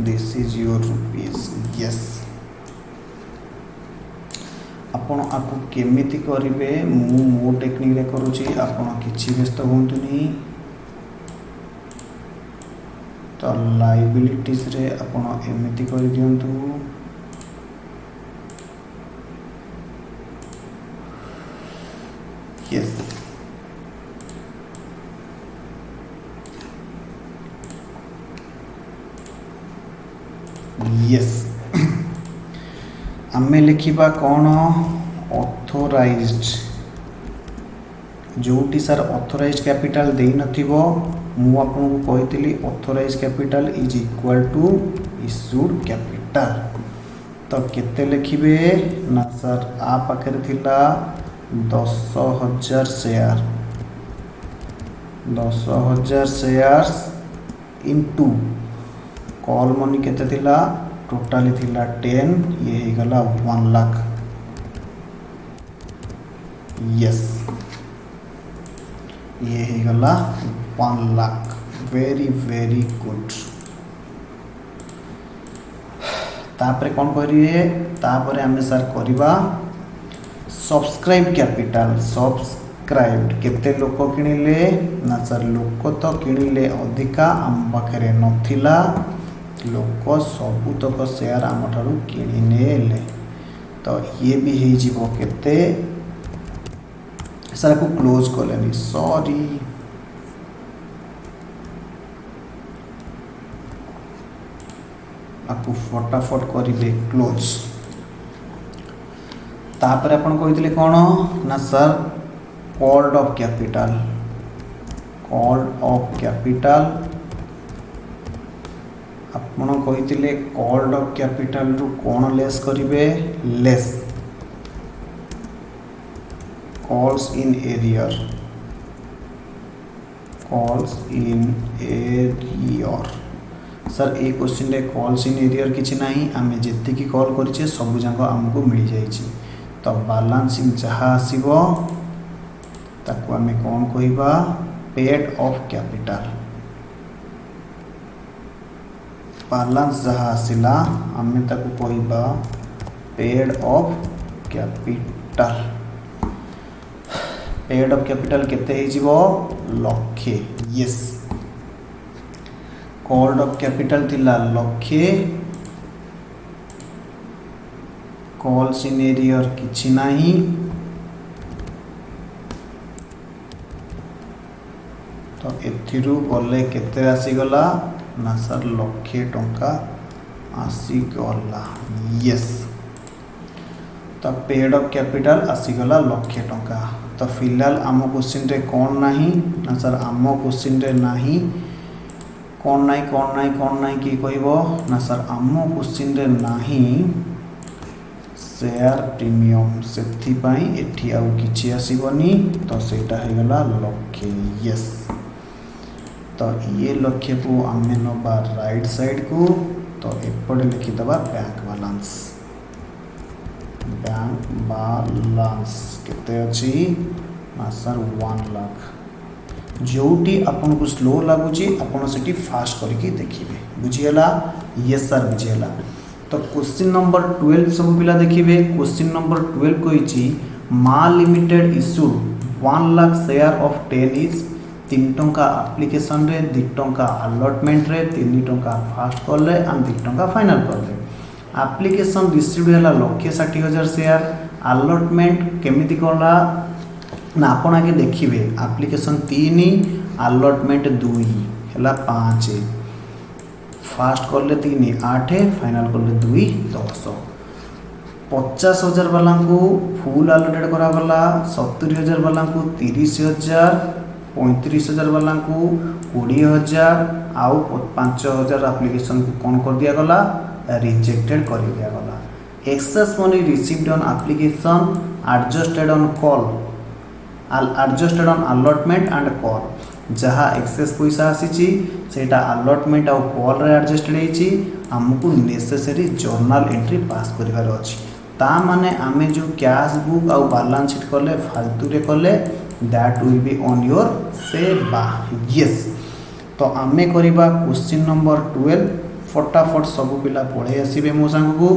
this is your rupees yes आपण आपको केमिति करिवे मो टेक्निक रे करूची आपण किछि व्यस्त होंतुनी तो लाइबिलिटीज रे आपण एमिति करि दियंतु यस यस आमे लिखिबा कौन ऑथराइज्ड जोटी सर ऑथराइज्ड कैपिटल दे नथिबो मु आपन को कहितली authorised capital is equal to issued capital तो केते लिखिबे ना सर आ पाखरे थिला 10,000 share 10,000 shares into call money केते थिला टोटाली थिला 10 ये ही गला 1 लाख यस ये ही गला 1 लाख वेरी वेरी गुड तापरे कौन करिए तापरे हमें सर करिबा सब्सक्राइब कैपिटल सब्सक्राइब्ड केते लोक किनिले ना सर लोक तो किनिले अधिका आम पाखरे नथिला लोक सबुतक शेयर आम ठारू किने तो ये भी हो जीवो केते सर को क्लोज कलेनी सॉरी आपको फटाफट करिवे क्लोज तापर अपन कहितले कोन ना सर कॉल्ड ऑफ कैपिटल आपण कहितले कॉल्ड ऑफ कैपिटल रु कोन लेस करिवे less calls in arrear sir A question रे कॉल्स इन एरियर किछि नाही आमे जेते की कॉल करिचे सब जांग हमको मिल जाईछि तो बैलेंसिंग जहाँ आसीबो ताको आमे कोन कहिबा पेड ऑफ कैपिटल बैलेंस जहाँ आसिला आमे ताको कहिबा पेड ऑफ कैपिटल केते हे जीवो लक्षे यस कॉल्ड ऑफ कैपिटल थिला लक्षे कॉल्स इन एरियर किछि नाही तो एथिरु गले केते आसी गला ना सर लक्षे टंका आसी गला यस तो पेड ऑफ कैपिटल आसी गला लक्षे टंका तो फिलहाल आम क्वेश्चन रे कौन नाही ना सर आम क्वेश्चन रे नाही कौन नाही कि कहबो ना सर आम क्वेश्चन रे नाही शेयर प्रीमियम सेथि पई एठी आउ किछि आसीबनी तो सेटा हे गला लक्षे यस तो ये लक्ष्य को आमे नबा राइट साइड को तो एपटे लिखि दबा बैंक बैलेंस केते अछि ना सर 1 लाख जोटी आपन को स्लो लागुची आपन सेठी फास्ट करके देखिबे बुझियला यस सर बुझियला तो क्वेश्चन नंबर 12 सब पिला देखिबे क्वेश्चन नंबर 12 कहिची मा limited issued 1 lakh share of 10 is 3 टंका एप्लिकेशन रे 2 टंका अलॉटमेंट रे 3 टंका फास्ट कॉल रे एंड 2 टंका फाइनल कॉल रे एप्लिकेशन डिस्ट्रीब्यूट हला 1,60,000 शेयर अलॉटमेंट केमिति कोला ना आपण आगे देखिबे एप्लिकेशन 3 अलॉटमेंट 2 हला 5 फास्ट कॉल रे 3 8 फाइनल कॉल रे 2 10 50,000 वाला को फुल अलॉटेड करा गला 70,000 वाला को 30,000 35,000 वाला को 20,000 आउ 5,000 एप्लिकेशन को कौन कर दिया गला रिजेक्टेड कर दिया गला excess money received on application, adjusted on call, adjusted on allotment and call. जहाँ एक्सेस पैसा आसी सेटा अलॉटमेंट आउ कॉल रे एडजस्टेड होईची हमकु नेसेसरी जर्नल एंट्री पास करिवार अछि ता माने आमे जो कैश बुक आउ बैलेंस शीट करले फालतू रे करले that will be on your सेवा यस। तो आमे करिबा क्वेश्चन नंबर 12 फटाफट सब पिला पढे आसीबे मो संग को।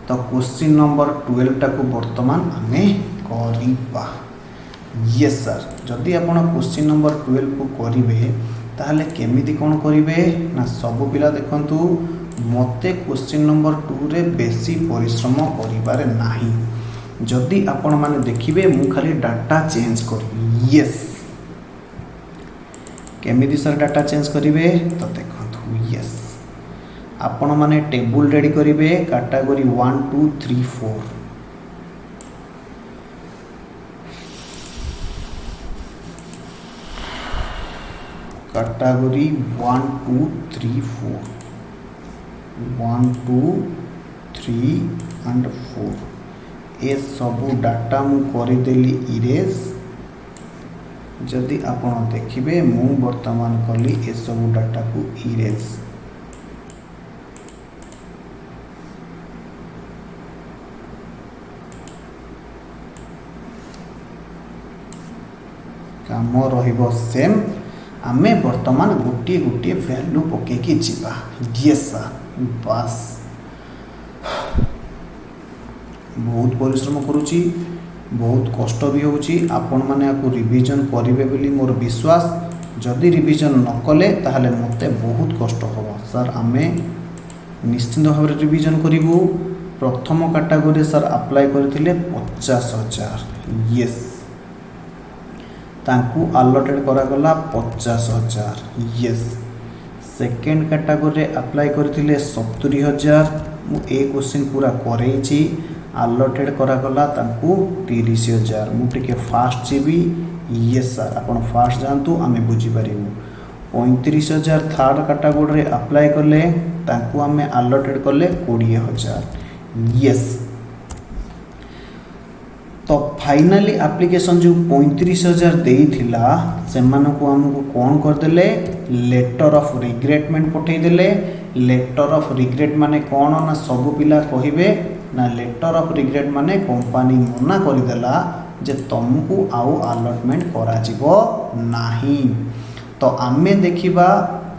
तो क्वेश्चन नंबर 12 टाको वर्तमान आमे करिबा यस सर। जदि आपण क्वेश्चन नंबर 12 को करिवे ताहले केमिति कोन करिवे ना सब पिला देखंतु मते क्वेश्चन नंबर 2 रे बेसी परिश्रम करिबारे नाही। जदि आपण माने देखिबे मु खाली डाटा चेंज करिबे यस केमिति सर डाटा चेंज करिवे तो देखंतु यस आपण माने टेबल रेडी करिवे कैटेगरी 1 2 3 4 कैटेगरी 1 2 3 4 1 2 3 एंड 4 ए सबू डाटा मु करिदेली इरेज। जदि आपण देखिबे मु वर्तमान कली ए सबू डाटा को इरेज काम रहिबो सेम। आमे वर्तमान गोटे गोटे वैल्यू पके की जीवा यस सर बस बहुत परिश्रम करूची बहुत कष्ट भी होची आपण माने आकु रिवीजन करिवे बोली मोर विश्वास। जदि रिवीजन न कले ताहले मते बहुत कष्ट होबो सर। आमे निश्चित भाव रिवीजन करिवु। प्रथम कैटेगरी सर अप्लाई करथिले 50,000 यस तांकु अलॉटेड करा गला 50,000 यस। सेकेंड कैटेगरी अप्लाई करथिले 70,000 मु ए क्वेश्चन पूरा करैछि अलॉटेड करा गला तांकु 30,000 मु टिके फास्ट जीबी यस सर आपण फास्ट जानतु आमे बुझी परिबु। 35,000 थर्ड कैटेगरी अप्लाई करले तांकु आमे अलॉटेड करले 20,000 यस। तो फाइनली एप्लिकेशन जो 35,000 देइथिला सेमान को हमको कौन करदेले लेटर ऑफ रिग्रेटमेंट पठेदेले। लेटर ऑफ रिग्रेट माने कौन ना सब पिला कहिबे ना लेटर ऑफ रिग्रेट माने कंपनी मना करदेला जे तुमको आउ अलॉटमेंट करा जिवो नाही। तो आमे देखिबा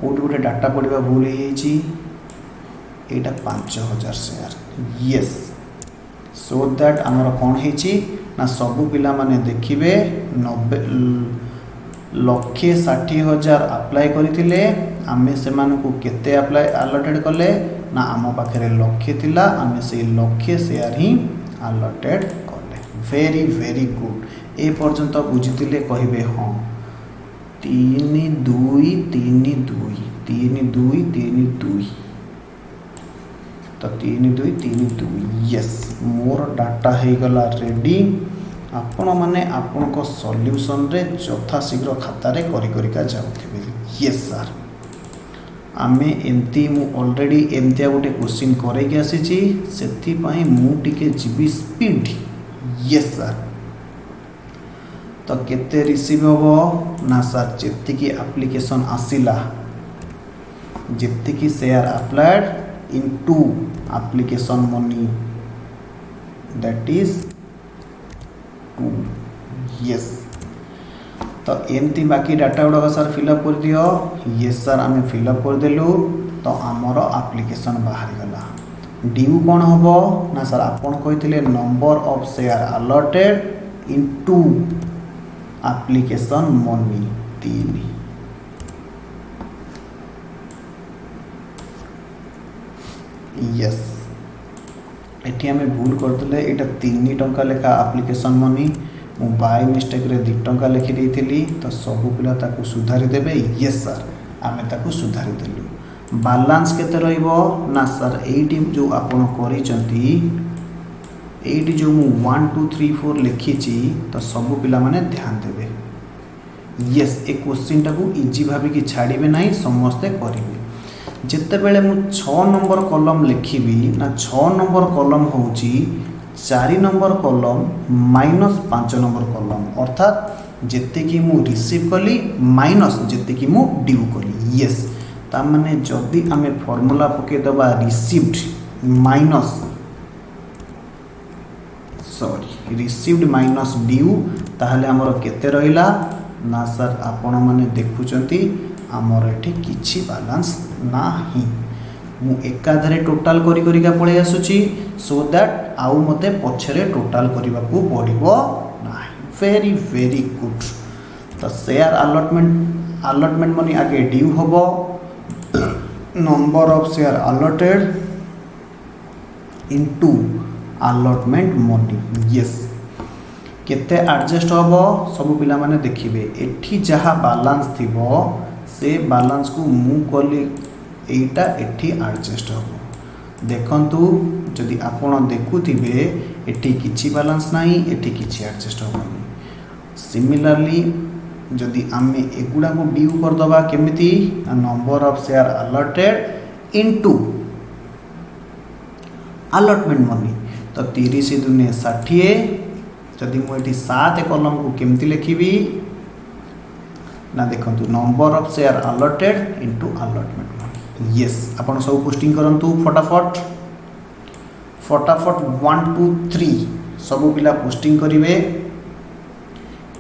कोड गोटे डाटा पड़िबा भूल हेची एटा 5,000 शेयर यस सो दैट हमर कौन हेची ना सबू पिला माने देखिबे 90,60,000 अप्लाई करथिले आमे सेमान को केते अप्लाई अलॉटेड कले ना आम पाखरे लक्ष्य थिला आमे से लक्ष्य शेयर ही अलॉटेड कले। वेरी वेरी गुड ए पर्यंत बुझितिले कहिबे हां 3 2 3 2 3 2 3 2 तो 3 2 3 2 यस मोर डाटा है गला रेडी। आपण माने आपण को सॉल्यूशन रे यथा शीघ्र खाता रे करी करिका जाउथिबे यस सर। आमे एमती मु ऑलरेडी एमतिया गोटे क्वेश्चन करे के आसीची सेथि पई मु टिके जीबी स्पीड यस सर। तो केते रिसीव होबो ना सर जेति की एप्लीकेशन आसीला जेति की share applied into application money that is 2 yes। तो एमती बाकी डाटा गुड़ा सर फिलअप कर दियो यस सर आम फिलअप कर देलु। तो आमर एप्लिकेशन बाहरी गला ड्यू कौन होबो ना सर आपन कहिथिले number of share allotted into application money 3 yes एठी हमें भूल करदले एटा 3 टंका लेखा एप्लिकेशन मनी मु बाय मिस्टेक रे 2 टंका लिखि देइथिली। तो सब पिला ताकू सुधारी देबे यस सर आमे ताकू सुधारी देलु। बैलेंस केते रहइबो ना सर एठी जो आपण करिसंती एठी जो मु 1 2 3 4 लिखिची तो सब पिला माने ध्यान देबे यस ए क्वेश्चन टाकू इजी भाबी कि छाड़ीबे नाही समस्त करिवे। जितेबले मु 6 नंबर कॉलम लिखिबी ना 6 नंबर कॉलम होउची 4 number column minus 5 number column अर्थात जेते कि मु रिसीव कली माइनस जेते कि मु ड्यू कली यस ता माने जदि आमे फार्मूला पके दबा received minus received minus due ताहले हमर केते रहिला ना सर आपण माने देखुचंती हमर एठी किछि बैलेंस नाही मु एकाधरे टोटल करी करिका पळे आसुची सो दैट आउ मते पछरे टोटल करिबा को पड़िबो नाही वेरी वेरी गुड तो शेयर अलॉटमेंट मनी आगे ड्यू होबो number of share allotted into allotment money yes केते एडजस्ट होबो सब पिला माने देखिबे एठी जहा बैलेंस थिबो से बैलेंस को मु कली एटा एठी एडजस्ट होबो देखंतु जदि आपण देखुथिबे एठी किछि बैलेंस नाही एठी किछि एडजस्ट होबोनी सिमिलरली जदि आमे एगुडा को ड्यू कर दबा केमिति number of share allotted into allotment money तो 30 दुने 60 जदि मुझे 7 कॉलम को केमती लिखी ना देखो number of share allotted into allotment yes आपण सब पोस्टिंग करंतु फटाफट फटाफट 1 2 3 सब पिला पोस्टिंग करिवे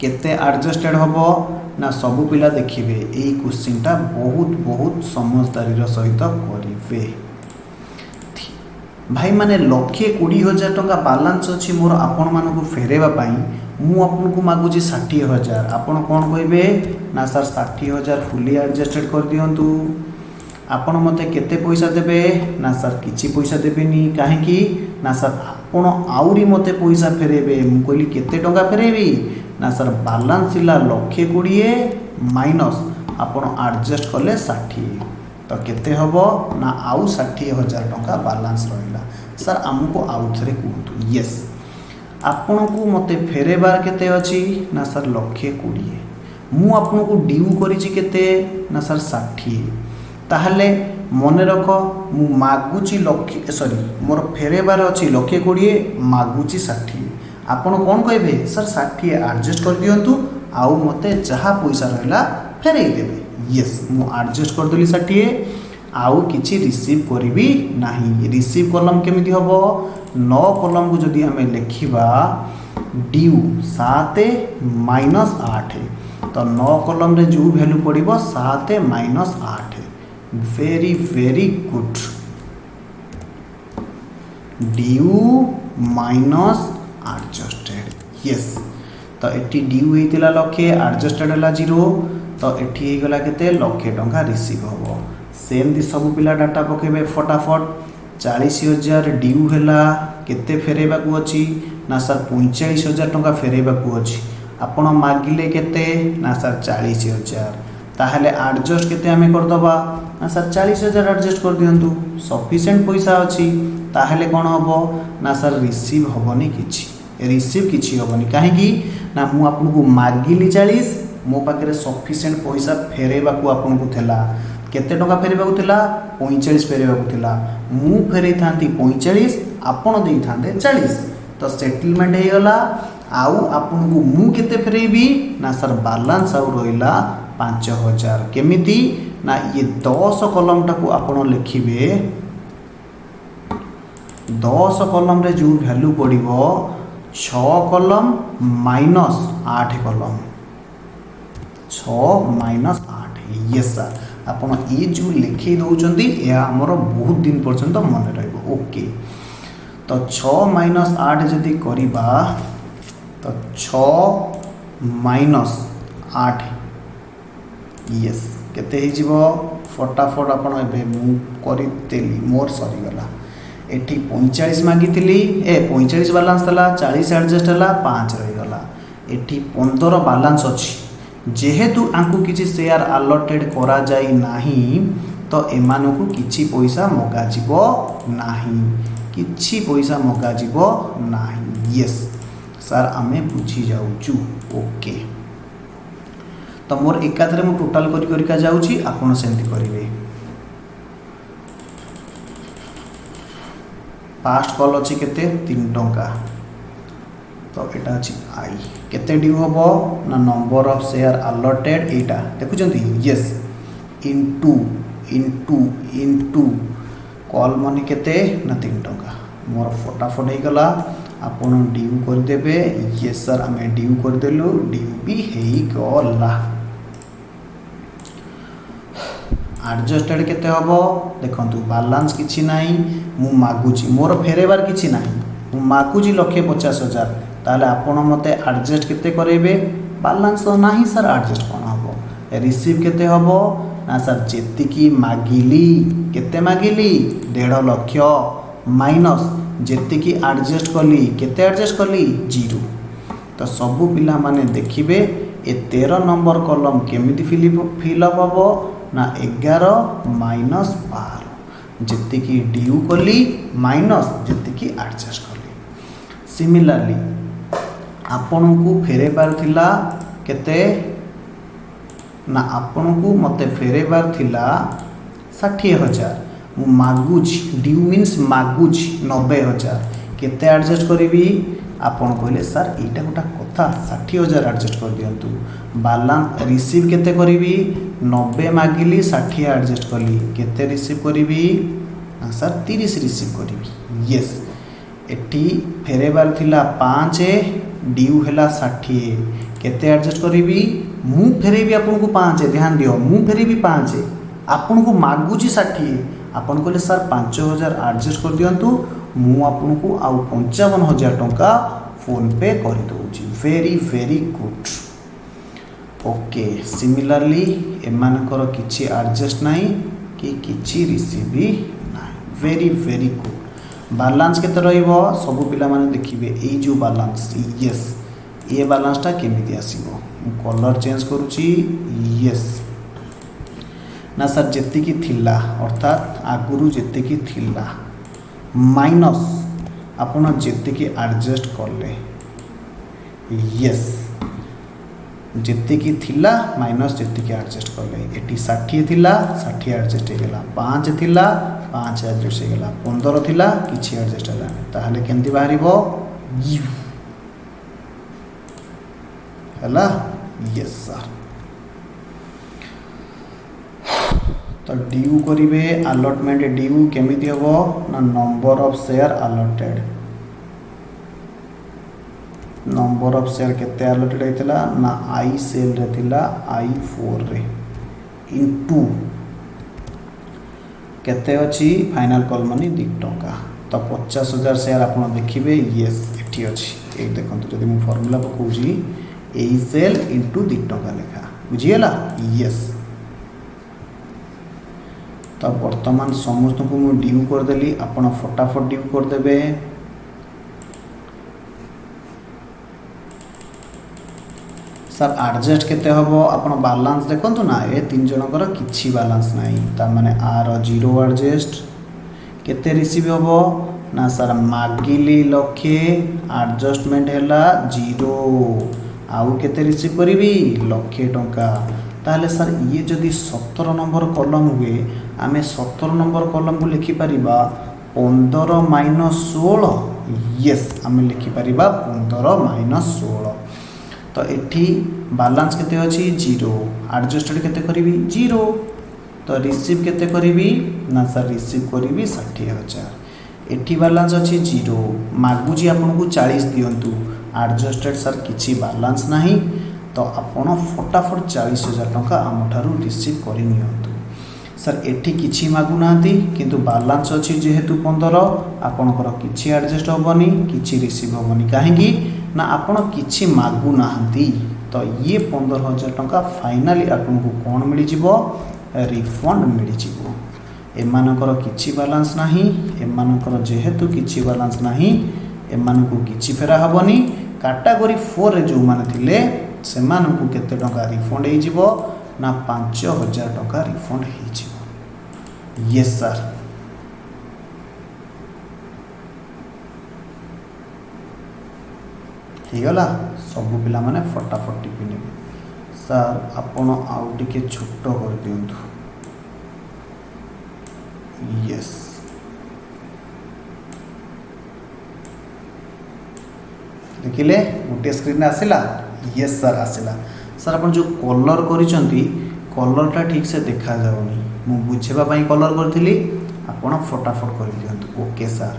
केते एडजस्टेड होबो ना सब पिला देखिवे एई क्वेश्चन टा बहुत बहुत समझदारी सहित करिवे भाई माने 1,20,000 टका बैलेंस अच्छी मोर आपण मानक फेरेबा पाई मु आपन को मागुची 60,000 आपण कोन कहबे ना सर 60,000 फुली एडजस्टेड कर दियंतु आपण मते केते पैसा देबे ना सर किछि पैसा देबेनी काहे कि ना सर आपण आउरी मते पैसा फेरेबे मु कहली केते टका फेरेबी ना सर बैलेंस इला 1,20,000 माइनस आपण एडजस्ट करले 60 तो केते हबो ना आउ 60,000 टका बैलेंस रहिला सर हमको आउ थरे कहतु यस आपण को मते फेरेबार केते अछि ना सर 1,20,000 मु आपण को ड्यू करिछि केते ना सर 60 ताहले मने रख मु मागुची मोर फेरेबार अछि 1,20,000 मागुची 60 आपण कोन कहबे सर 60 एडजस्ट कर दियंतु आउ मते जहा पैसा रहला फेरै देबे यस मु एडजस्ट कर देली 60 आउ किछि रिसीव करिवि नाही रिसीव कॉलम केमिति होबो 9 कॉलम को जदि हमें लिखिबा ड्यू 7 माइनस 8 तो 9 कॉलम रे जो वैल्यू पड़िबो 7 minus 8 very very good due minus adjusted yes तो एटी ड्यू हेतिला लखे एडजस्टेड हला 0 तो एठी हे गला केते 1,00,000 टका रिसीव होबो सेम दी सब पिला डाटा पकेबे फटाफट 40,000 ड्यू हैला केते फेरेबा को अछि ना सर 45,000 टका फेरेबा को अछि आपण मागिले केते ना सर 40,000 ताहले एडजस्ट केते हमें कर दबा ना सर 40,000 एडजस्ट कर दियंतु सफिशिएंट पैसा अछि ताहले कोन होबो ना सर रिसीव होबनी किछि होबनी काहे कि ना मु आपन को मागिली 40 मो पाखे सफिशिएंट पैसा फेरेबा को आपन को थेला केते टका फेरेबा को थेला 45 फेरेबा को थेला मु फेरै थांती 45 आपण देई थांते 40 तो सेटलमेंट हे गला आउ आपन को मु केते फेरेबी ना सर बैलेंस आउ रहिला 5,000 केमिति ना ये 10 कॉलम टाको आपण लिखिबे 10 कॉलम रे जो वैल्यू पड़िबो 6 column minus 8 column 6 minus 8 yes sir आपण ये जो लिखि दउचंदी या हमर बहुत दिन पर्यंत मन रहइबो ओके तो 6 माइनस 8 जदि करिबा तो 6 माइनस 8 यस केते हे जीवो फटाफट आपण एबे मु करितेली मोर सरी गला एठी 45 मागितली 45 बैलेंस तला 40 एडजस्ट हला 5 रही गला एठी 15 बैलेंस अछि जेहेतु आंकु किछि शेयर अलॉटेड करा जाई नाही तो एमानकु किछि पैसा मगा जीवो नाही किछि पैसा मगा जीवो नाही यस सर आमे बुझी जाउचु ओके तो मोर एकाधरे मु टोटल करी करिका जाउची आपण सेंती करिवे फास्ट कॉल अच्छी केते 3 टंका तो यहाँ अच्छी आई केते ड्यू हम ना नंबर ऑफ शेयर अलॉटेड एटा देखुं yes into into into call money केते ना 3 टंका मोर फटाफट हो गला आपण ड्यू करदेबे यस सर आम ड्यू करदेलु ड्यू भी हो गला एडजस्टेड केते हबो देखंतु बैलेंस किछि नाही मु मागुची मोर फेरेबार किछि नाही मु मागुची 1,50,000 ताले आपण मते एडजस्ट केते करेबे बैलेंस तो नाही सर एडजस्ट कोन हबो रिसीव केते हबो ना सर जेति की मागिली केते मागिली 1.5 लाख माइनस जेति की एडजस्ट कली केते एडजस्ट कली 0 तो सबु पिला माने देखिबे ए 13 नंबर कॉलम केमिति फिल अप हबो ना 11 माइनस 12 जेति की ड्यू कली माइनस जेति की एडजस्ट कली सिमिलरली आपण को फेरेबार थिला केते ना आपण को मते फेरेबार थिला 60,000 मु मागुच ड्यू मीन्स मागुच 90,000 केते एडजस्ट करिवि आपण कहले सर एटा गोटा कथा 60,000 एडजस्ट कर दियंतु बैलेंस रिसीव केते करिवि 90 मागिली 60 एडजस्ट कली केते रिसीव करिवि सर 30 रिसीव करिवि यस एटी फेरेबार थिला 5 ड्यू हैला 60 केते एडजस्ट करिवि मु फेरेबी आपन को 5 ध्यान दियो मु फेरेबी 5 आपन को मागुची 60 आपन कहले सर 5,000 एडजस्ट कर दियंतु मु आपन को आउ 55,000 टंका फोन पे कर दोची very very good okay similarly एमानकर किछि एडजस्ट नाही कि किछि रिसीव भी नाही वेरी वेरी गुड बैलेंस केते रहइबो सब पिला माने देखिबे एई जो बैलेंस यस ये बैलेंसटा केमिति आसीबो कलर चेंज करूची यस ना सर जेति की थिला अर्थात आगुरु जेति की थिला माइनस आपण जेति की एडजस्ट करले यस जेति की थिला माइनस जेति की एडजस्ट करले एटी 60 थिला 60 एडजस्ट हे गेला 5 थिला 5 एडजस्ट हे गेला 15 थिला किछि एडजस्ट होला ताहले केंति बाहरिबो हला यस सर तो ड्यू करिवे अलॉटमेंट ड्यू केमिति हबो ना number of share allotted number of share केते अलॉटेड हेतला ना आई सेल रे थिला I4 रे इनटू केते अछि फाइनल कॉल मनी 2 टंका तो 50,000 शेयर आपण देखिबे यस एठी अछि एक देखंतु जदि मु फार्मूला पकोजी ए सेल इनटू 2 टंका लेखा बुझियला यस तो वर्तमान समस्त को मु ड्यू कर देली आपण फटाफट ड्यू कर देबे सर एडजस्ट केते हबो आपण बैलेंस देखंतु ना ए तीन जनकर किछि बैलेंस नाही ता माने आर 0 एडजस्ट केते रिसीव हबो ना सर मागिली लखे एडजस्टमेंट हैला 0 आउ केते रिसीव करिवि लखे टंका ताहले सर ये जदि 17 नंबर कॉलम हुए आमे 17 नंबर कॉलम को लिखि परिबा 15 माइनस 16 यस आमे लिखि परिबा 15 माइनस 16 तो एठी बैलेंस केते अछि 0 एडजस्टेड केते करिवि 0 तो रिसीव केते करिवि ना सर रिसीव करिवि 60,000 एठी बैलेंस अछि 0 मागुजी आपन को 40 दियंतु एडजस्टेड सर किछि बैलेंस नाही तो आपण फटाफट 40,000 टंका आमठारु रिसीव करि नियंतु सर एठी किछि मागु नांती किंतु बैलेंस अछि जेहेतु 15 आपणकर किछि एडजस्ट होबनी किछि रिसीव होबनी काहेकि ना आपण किछि मागु नांती तो ये 15,000 टंका फाइनली आपन को कोन मिलि जिवो रिफंड मिलि जिवो एमानकर किछि बैलेंस नाही एमानकर जेहेतु किछि बैलेंस नाही एमान को किछि फेरा होबनी कैटेगरी 4 रे जो माने थिले सेमान को केते टंका रिफंड हे जिवो ना 5,000 टंका रिफंड हे जिवो यस सर ठीक गला सब पिला माने फटाफट टिपि नेबे सर आपण आउ टिके छोट कर दियंतु यस देखिले गोटे स्क्रीन आसला यस सर आसला सर आप जो कलर करिसंती कलरटा ठीक से देखा जाउनी मु बुझेबा पई कलर करथिली आपण फटाफट कर दियंतु ओके सर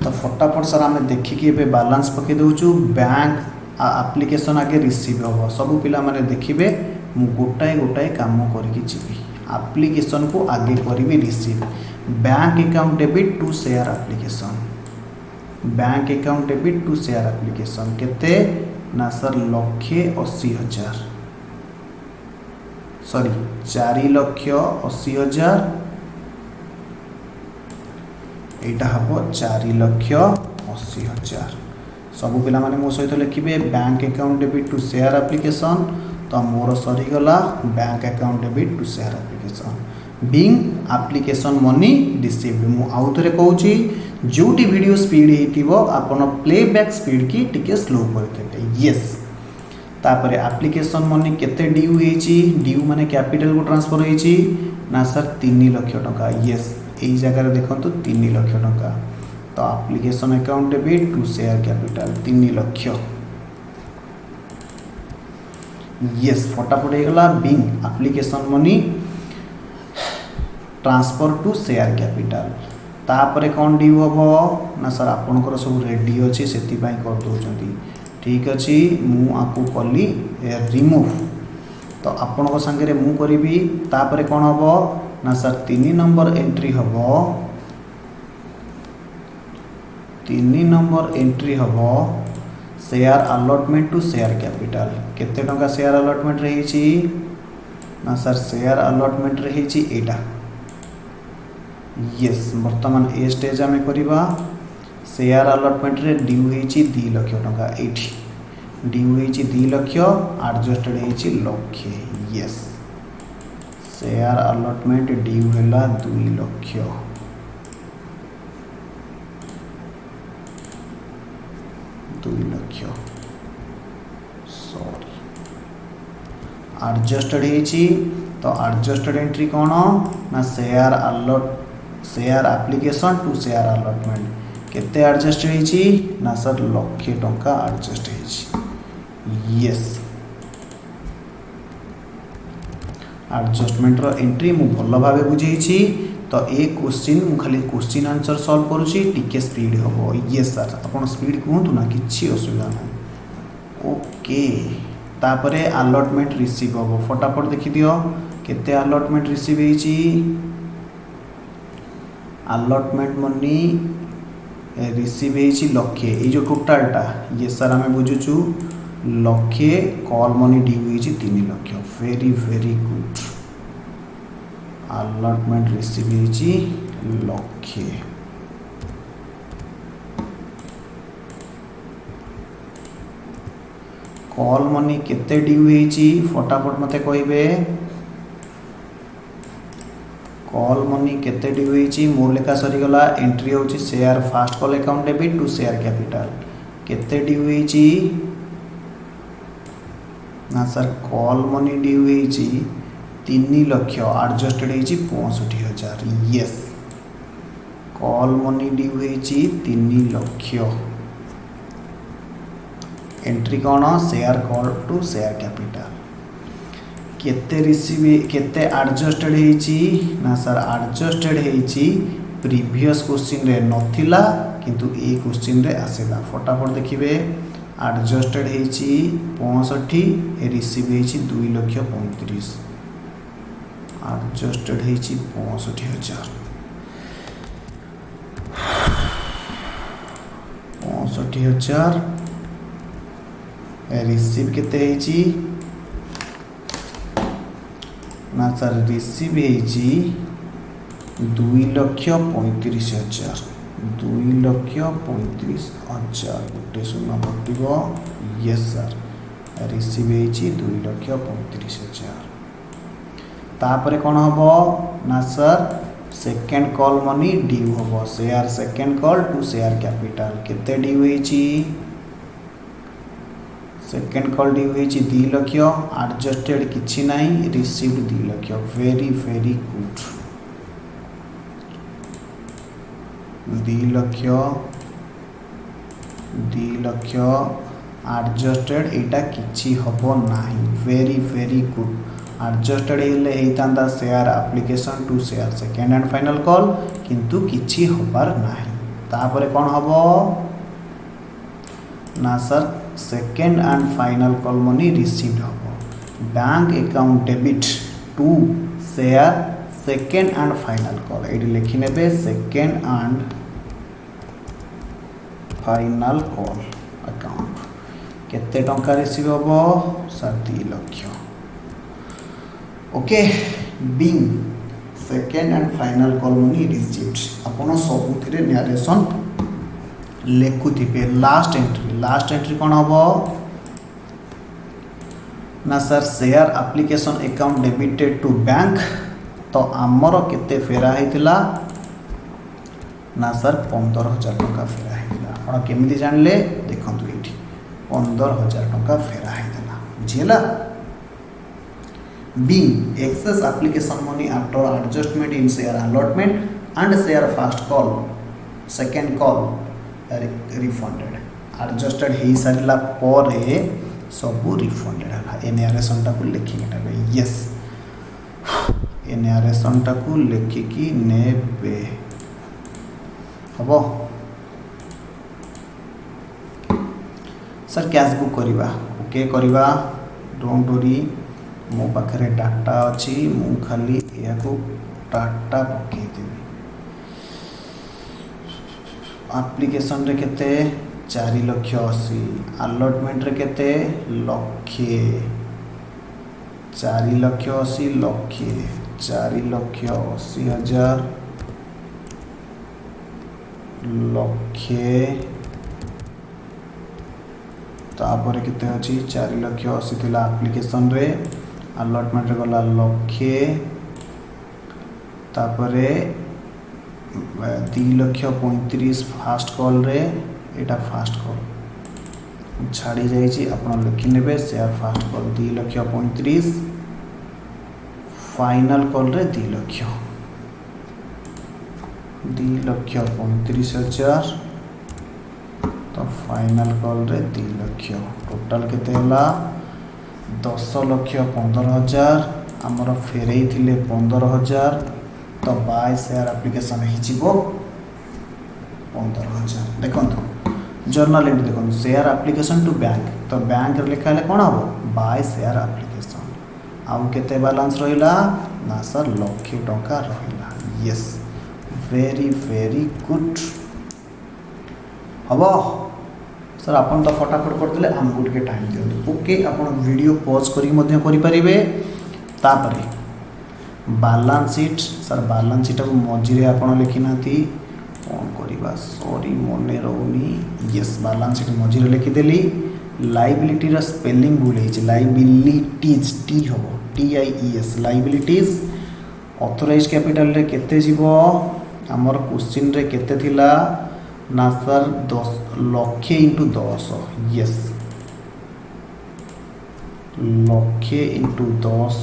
तो फटाफट सर आम देखिकी ए बैलेंस पके दउचु बैंक एप्लिकेशन आगे रिसीव हम सबू पिला माने देखिबे मु गोटाए गोटाए काम करके जीवी एप्लिकेशन को आगे करी receive bank account debit to share application bank account debit to share application केते ना सर 1,80,000 सॉरी 4,80,000 एटा हम 4,80,000 सबू पिला माने मो सहित लिखिबे bank account debit to share application तो मोर सरीगला bank account debit to share application being application money received मु आउ थरे कहूची जोटी वीडियो स्पीड हेतिबो आपण प्लेबैक स्पीड की टिके स्लो करते यस तापरे एप्लिकेशन मनी केते ड्यू हेची ड्यू माने कैपिटल को ट्रांसफर हेची ना सर 3 लाख टका यस एई जगह देखंतु 3 लाख टका तो application account debit to share capital 3 lakh yes फटाफट हेगला being application money transfer to share capital तापरे कौन ड्यू हम ना सर आपणकर सब रेडी अच्छी से कर दौरान ठीक अच्छे मुझे कली रिमूव तो आपण सांगे मु करी तापरे कौन हम ना सर 3 नंबर एंट्री हम 3 नंबर एंट्री हम share allotment to share capital केते टंका शेयर अलॉटमेंट रही ना सर शेयर अलॉटमेंट रही एटा यस वर्तमान ए स्टेज आम करवा शेयर अलॉटमेंट रे ड्यू हेची 2 लाख टंका एठी ड्यू हेची 2 लाख एडजस्टेड हेची लक्षे यस शेयर अलॉटमेंट ड्यू हैला 2 लाख सॉरी एडजस्टेड हेची तो एडजस्टेड एंट्री कौन ना share application to share allotment केते एडजस्ट हेची ना सर लक्षे टंका एडजस्ट हेची यस एडजस्टमेंट रो एंट्री मु भल भाबे बुझेछि तो ए क्वेश्चन मु खाली क्वेश्चन आंसर सॉल्व करूछि टिके स्पीड हबो यस सर आपण स्पीड कहंतु ना किछि असुविधा नै ओके तापरे अलॉटमेंट रिसीव हबो फटाफट देखि दियो केते अलॉटमेंट रिसीव हेची अलॉटमेंट मनी रिसीव हेची लक्षे ए जो टोटलटा ये सर आम बुझुचु लक्षे कॉल मनी ड्यू हेची 3 lakh very very good allotment receive हेची लक्षे कॉल मनी केते ड्यू हेची फटाफट मते कहबे कॉल मनी केते ड्यू हेची मोर लेखा सरी गला एंट्री होची share first call account debit to share capital केते ड्यू हेची ना सर कॉल मनी ड्यू हेची 3 लाख एडजस्टेड हेची 65,000 यस कॉल मनी ड्यू हेची 3 लाख एंट्री कौन share call to share capital केते रिसीव केते एडजस्टेड हेची ना सर एडजस्टेड हेची प्रीवियस क्वेश्चन रे नथिला किंतु ए क्वेश्चन रे आसेला फटाफट देखिबे एडजस्टेड हेची 65 रिसीव हेची 2,35,000 एडजस्टेड हेची 65,000 65,000 रिसीव केते हेची ना सर रिसीव हेची 2,35,000 2,35,000 गोटे शून्य बटिबो यस सर रिसीव हेची 2,35,000 तापरे कौन हबो ना sir second call money due हबो share second call to share capital केते ड्यू हेची सेकेंड कॉल ड्यू हेची 2 लाख एडजस्टेड किछि नाही received 2 lakh very very good 2 lakh 2 lakh adjusted एटा किछि हबो नाही वेरी वेरी गुड एडजस्टेड हेले हेतांदा share application to share second and final call किंतु किछि होबार नाही तापरे कोन हबो ना sir second and final call money received हबो bank account debit to share second and final call एडी लिखि नेबे second and final call account केते टंका रिसीव हबो sir 2 lakh okay being second and final call money received आपण सबुथिरे narration लेखुथिबे लास्ट एंट्री कोन हबो ना sir share application account debited to bank तो आमर केते फेरा हेतिला ना सर 15,000 टका फेरा हेतिला आपण केमिति जानले देखंतु एठी 15,000 टका फेरा हेतिला बुझिला being excess application money after adjustment in share allotment and share first call second call refunded adjusted he sarila pore सब रिफंडेड है ए नरेशन टाको लिखि नेबे यस ए नरेशन टाको लिखिकी नेबे हबो सर कैश बुक करवा ओके करवा डोंट वरी मो पाखरे डाटा अछि मु खाली या को डाटा पके देबी एप्लीकेशन रे केते 4,80,000 अलॉटमेंट रे केते लक्षे 4,80,000 लक्षे 4,80,000 लक्षे तापर केते अछि 4,80,000 थिला एप्लीकेशन रे अलॉटमेंट रे गला लक्षे तापरे 2,35,000 फास्ट कॉल रे एटा फास्ट कॉल छाड़ी जाइए आप लिखि नेबे share first call 2,35,000 final call रे 2 लाख 2,35,000 तो फाइनल कॉल रे 2 लाख टोटल केते होला 10,15,000 आमर फेरई थिले 15,000 तो बाय शेयर एप्लीकेशन हिजिबो 15,000 देखो जर्नल एंट्री देखो शेयर एप्लीकेशन टू बैंक तो बैंक रे लिखा है कौन हम बाय शेयर एप्लीकेशन आउ केते बैलेंस रहिला ना सर लक्षे टका रहिला यस वेरी वेरी गुड हबो सर आपन तो फटाफट कर देले हम गुड के टाइम दियो ओके आपन वीडियो पॉज करी मध्य करि परिबे तापरे balance sheet sir balance sheet को मझिरे आपन लिखिनाती कौन करवा सॉरी मने रहउनी यस बैलेंस शीट मझिरे लिखिदेली लायबिलिटी रा स्पेलिंग भूल है लायबिलिटीज टी हबो TIES लायबिलिटीज ऑथराइज्ड कैपिटल रे केते जीवो हमर क्वेश्चन रे केते थिला ना सर 10 लक्ष इंटू 10 यस लक्ष इंटू 10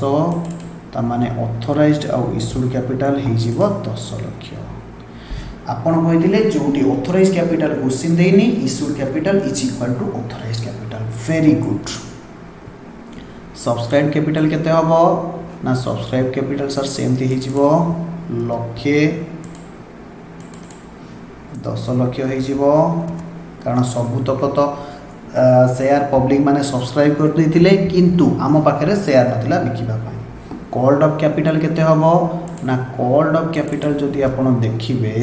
ता माने ऑथराइज्ड आउ इश्यूड कैपिटल हे जीवो 10 लाख आपण कहिदिले जोटी ऑथराइज्ड कैपिटल क्वेश्चन देनी issued capital is equal to authorised capital very good subscribe capital केते हबो ना सब्सक्राइब कैपिटल सर सेमती हे जीवो लक्षे 10 लाख हे जीवो कारण सबु तक तो शेयर पब्लिक माने सब्सक्राइब कर देथिले किंतु आम पाखरे शेयर नथिला बिकिबा पाई कॉल्ड अप कैपिटल केते हबो ना कॉल्ड अप कैपिटल जदि आपण देखिबे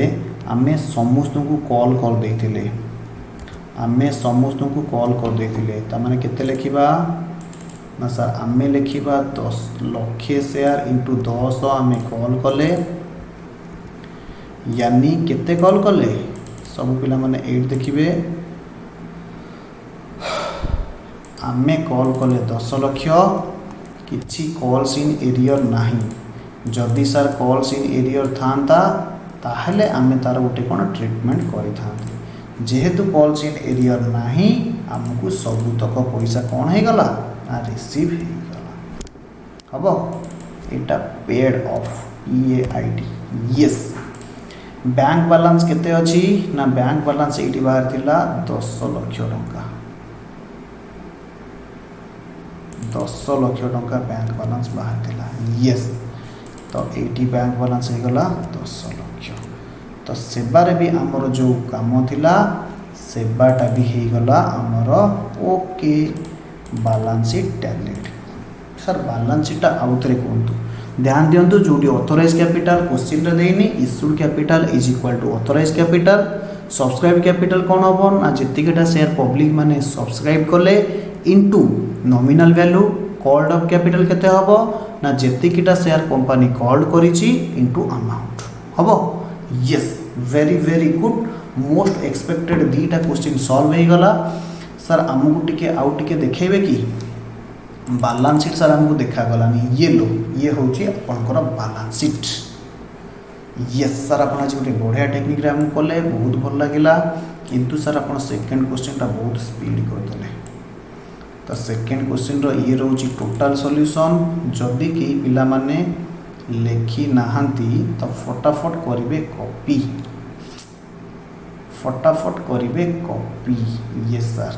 आमे समस्त को कॉल कर देथिले आमे समस्त को कॉल कर देथिले त माने केते लिखिबा ना सर आमे लिखिबा 10 लाख शेयर इंटू 10 आमे कॉल कले यानी केते कॉल कले सब पिला माने 8 देखिबे आमे कॉल कले 10 लाख किछि कॉल्स इन एरियर नाही जदि सर कॉल्स इन एरियर थांता ताहले आमे तार गोटे कोन ट्रीटमेंट करि थांते जेहेतु कॉल्स इन एरियर नाही हमकु सबु तक पैसा कोन हे गला आ रिसीव हे गला हबो एटा paid of PAID yes bank balance केते अछि ना बैंक बैलेंस एटी बाहर थिला 10 लाख टंका 10 लाख टंका बैंक बैलेंस बाहर थिला यस तो एटी बैंक बैलेंस हो गला 10 लाख तो सेबारे भी आमर जो काम थिला सेबाटा भी हो गला आमर okay balance sheet talent sir balance sheet आउ थे कहतु ध्यान दिंतु जो ऑथराइज कैपिटल क्वेश्चन रे देनी issued capital is equal to authorise capital subscribe capital कौन हम ना जितकीटा शेयर पब्लिक माने सब्सक्राइब कले into nominal value called up capital केते हबो ना जितकीटा शेयर कंपनी कॉल्ड करिछि इनटू अमाउंट हबो yes very good most expected दीटा क्वेश्चन सॉल्व हो गला सर आमको टिके आउ टिके देखेबे कि बैलेंस शीट सर हमको देखा गलानी ये लो ये होची आपनकर बैलेंस शीट यस सर अपन आज गोटे बढ़िया टेक्निक रे हम कले बहुत भल लागिला किंतु सर अपन सेकंड क्वेश्चन टा बहुत स्पीड कर देले तो सेकंड क्वेश्चन रो ये रहउची टोटल सॉल्यूशन जदी केही पिला माने लेखी नाहंती तो फटाफट करिवे कॉपी यस सर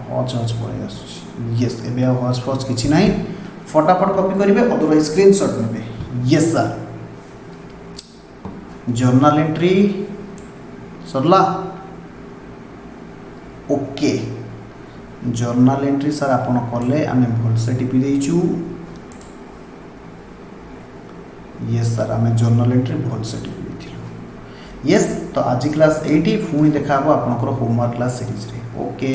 हज पड़े आस यस एबे हज फज किछि नाही फटाफट कॉपी करेंगे अदरवाइज स्क्रीनशॉट नेबे यस सर जर्नल एंट्री सरला ओके जर्नल एंट्री सर आपण कले आम भल से टिपी देचु यस सर आम जर्नल एंट्री भल से टिपी देथिलु यस तो आज क्लास 80 पुणी देखा आपनकर होमवर्क क्लास सीरीज रे ओके।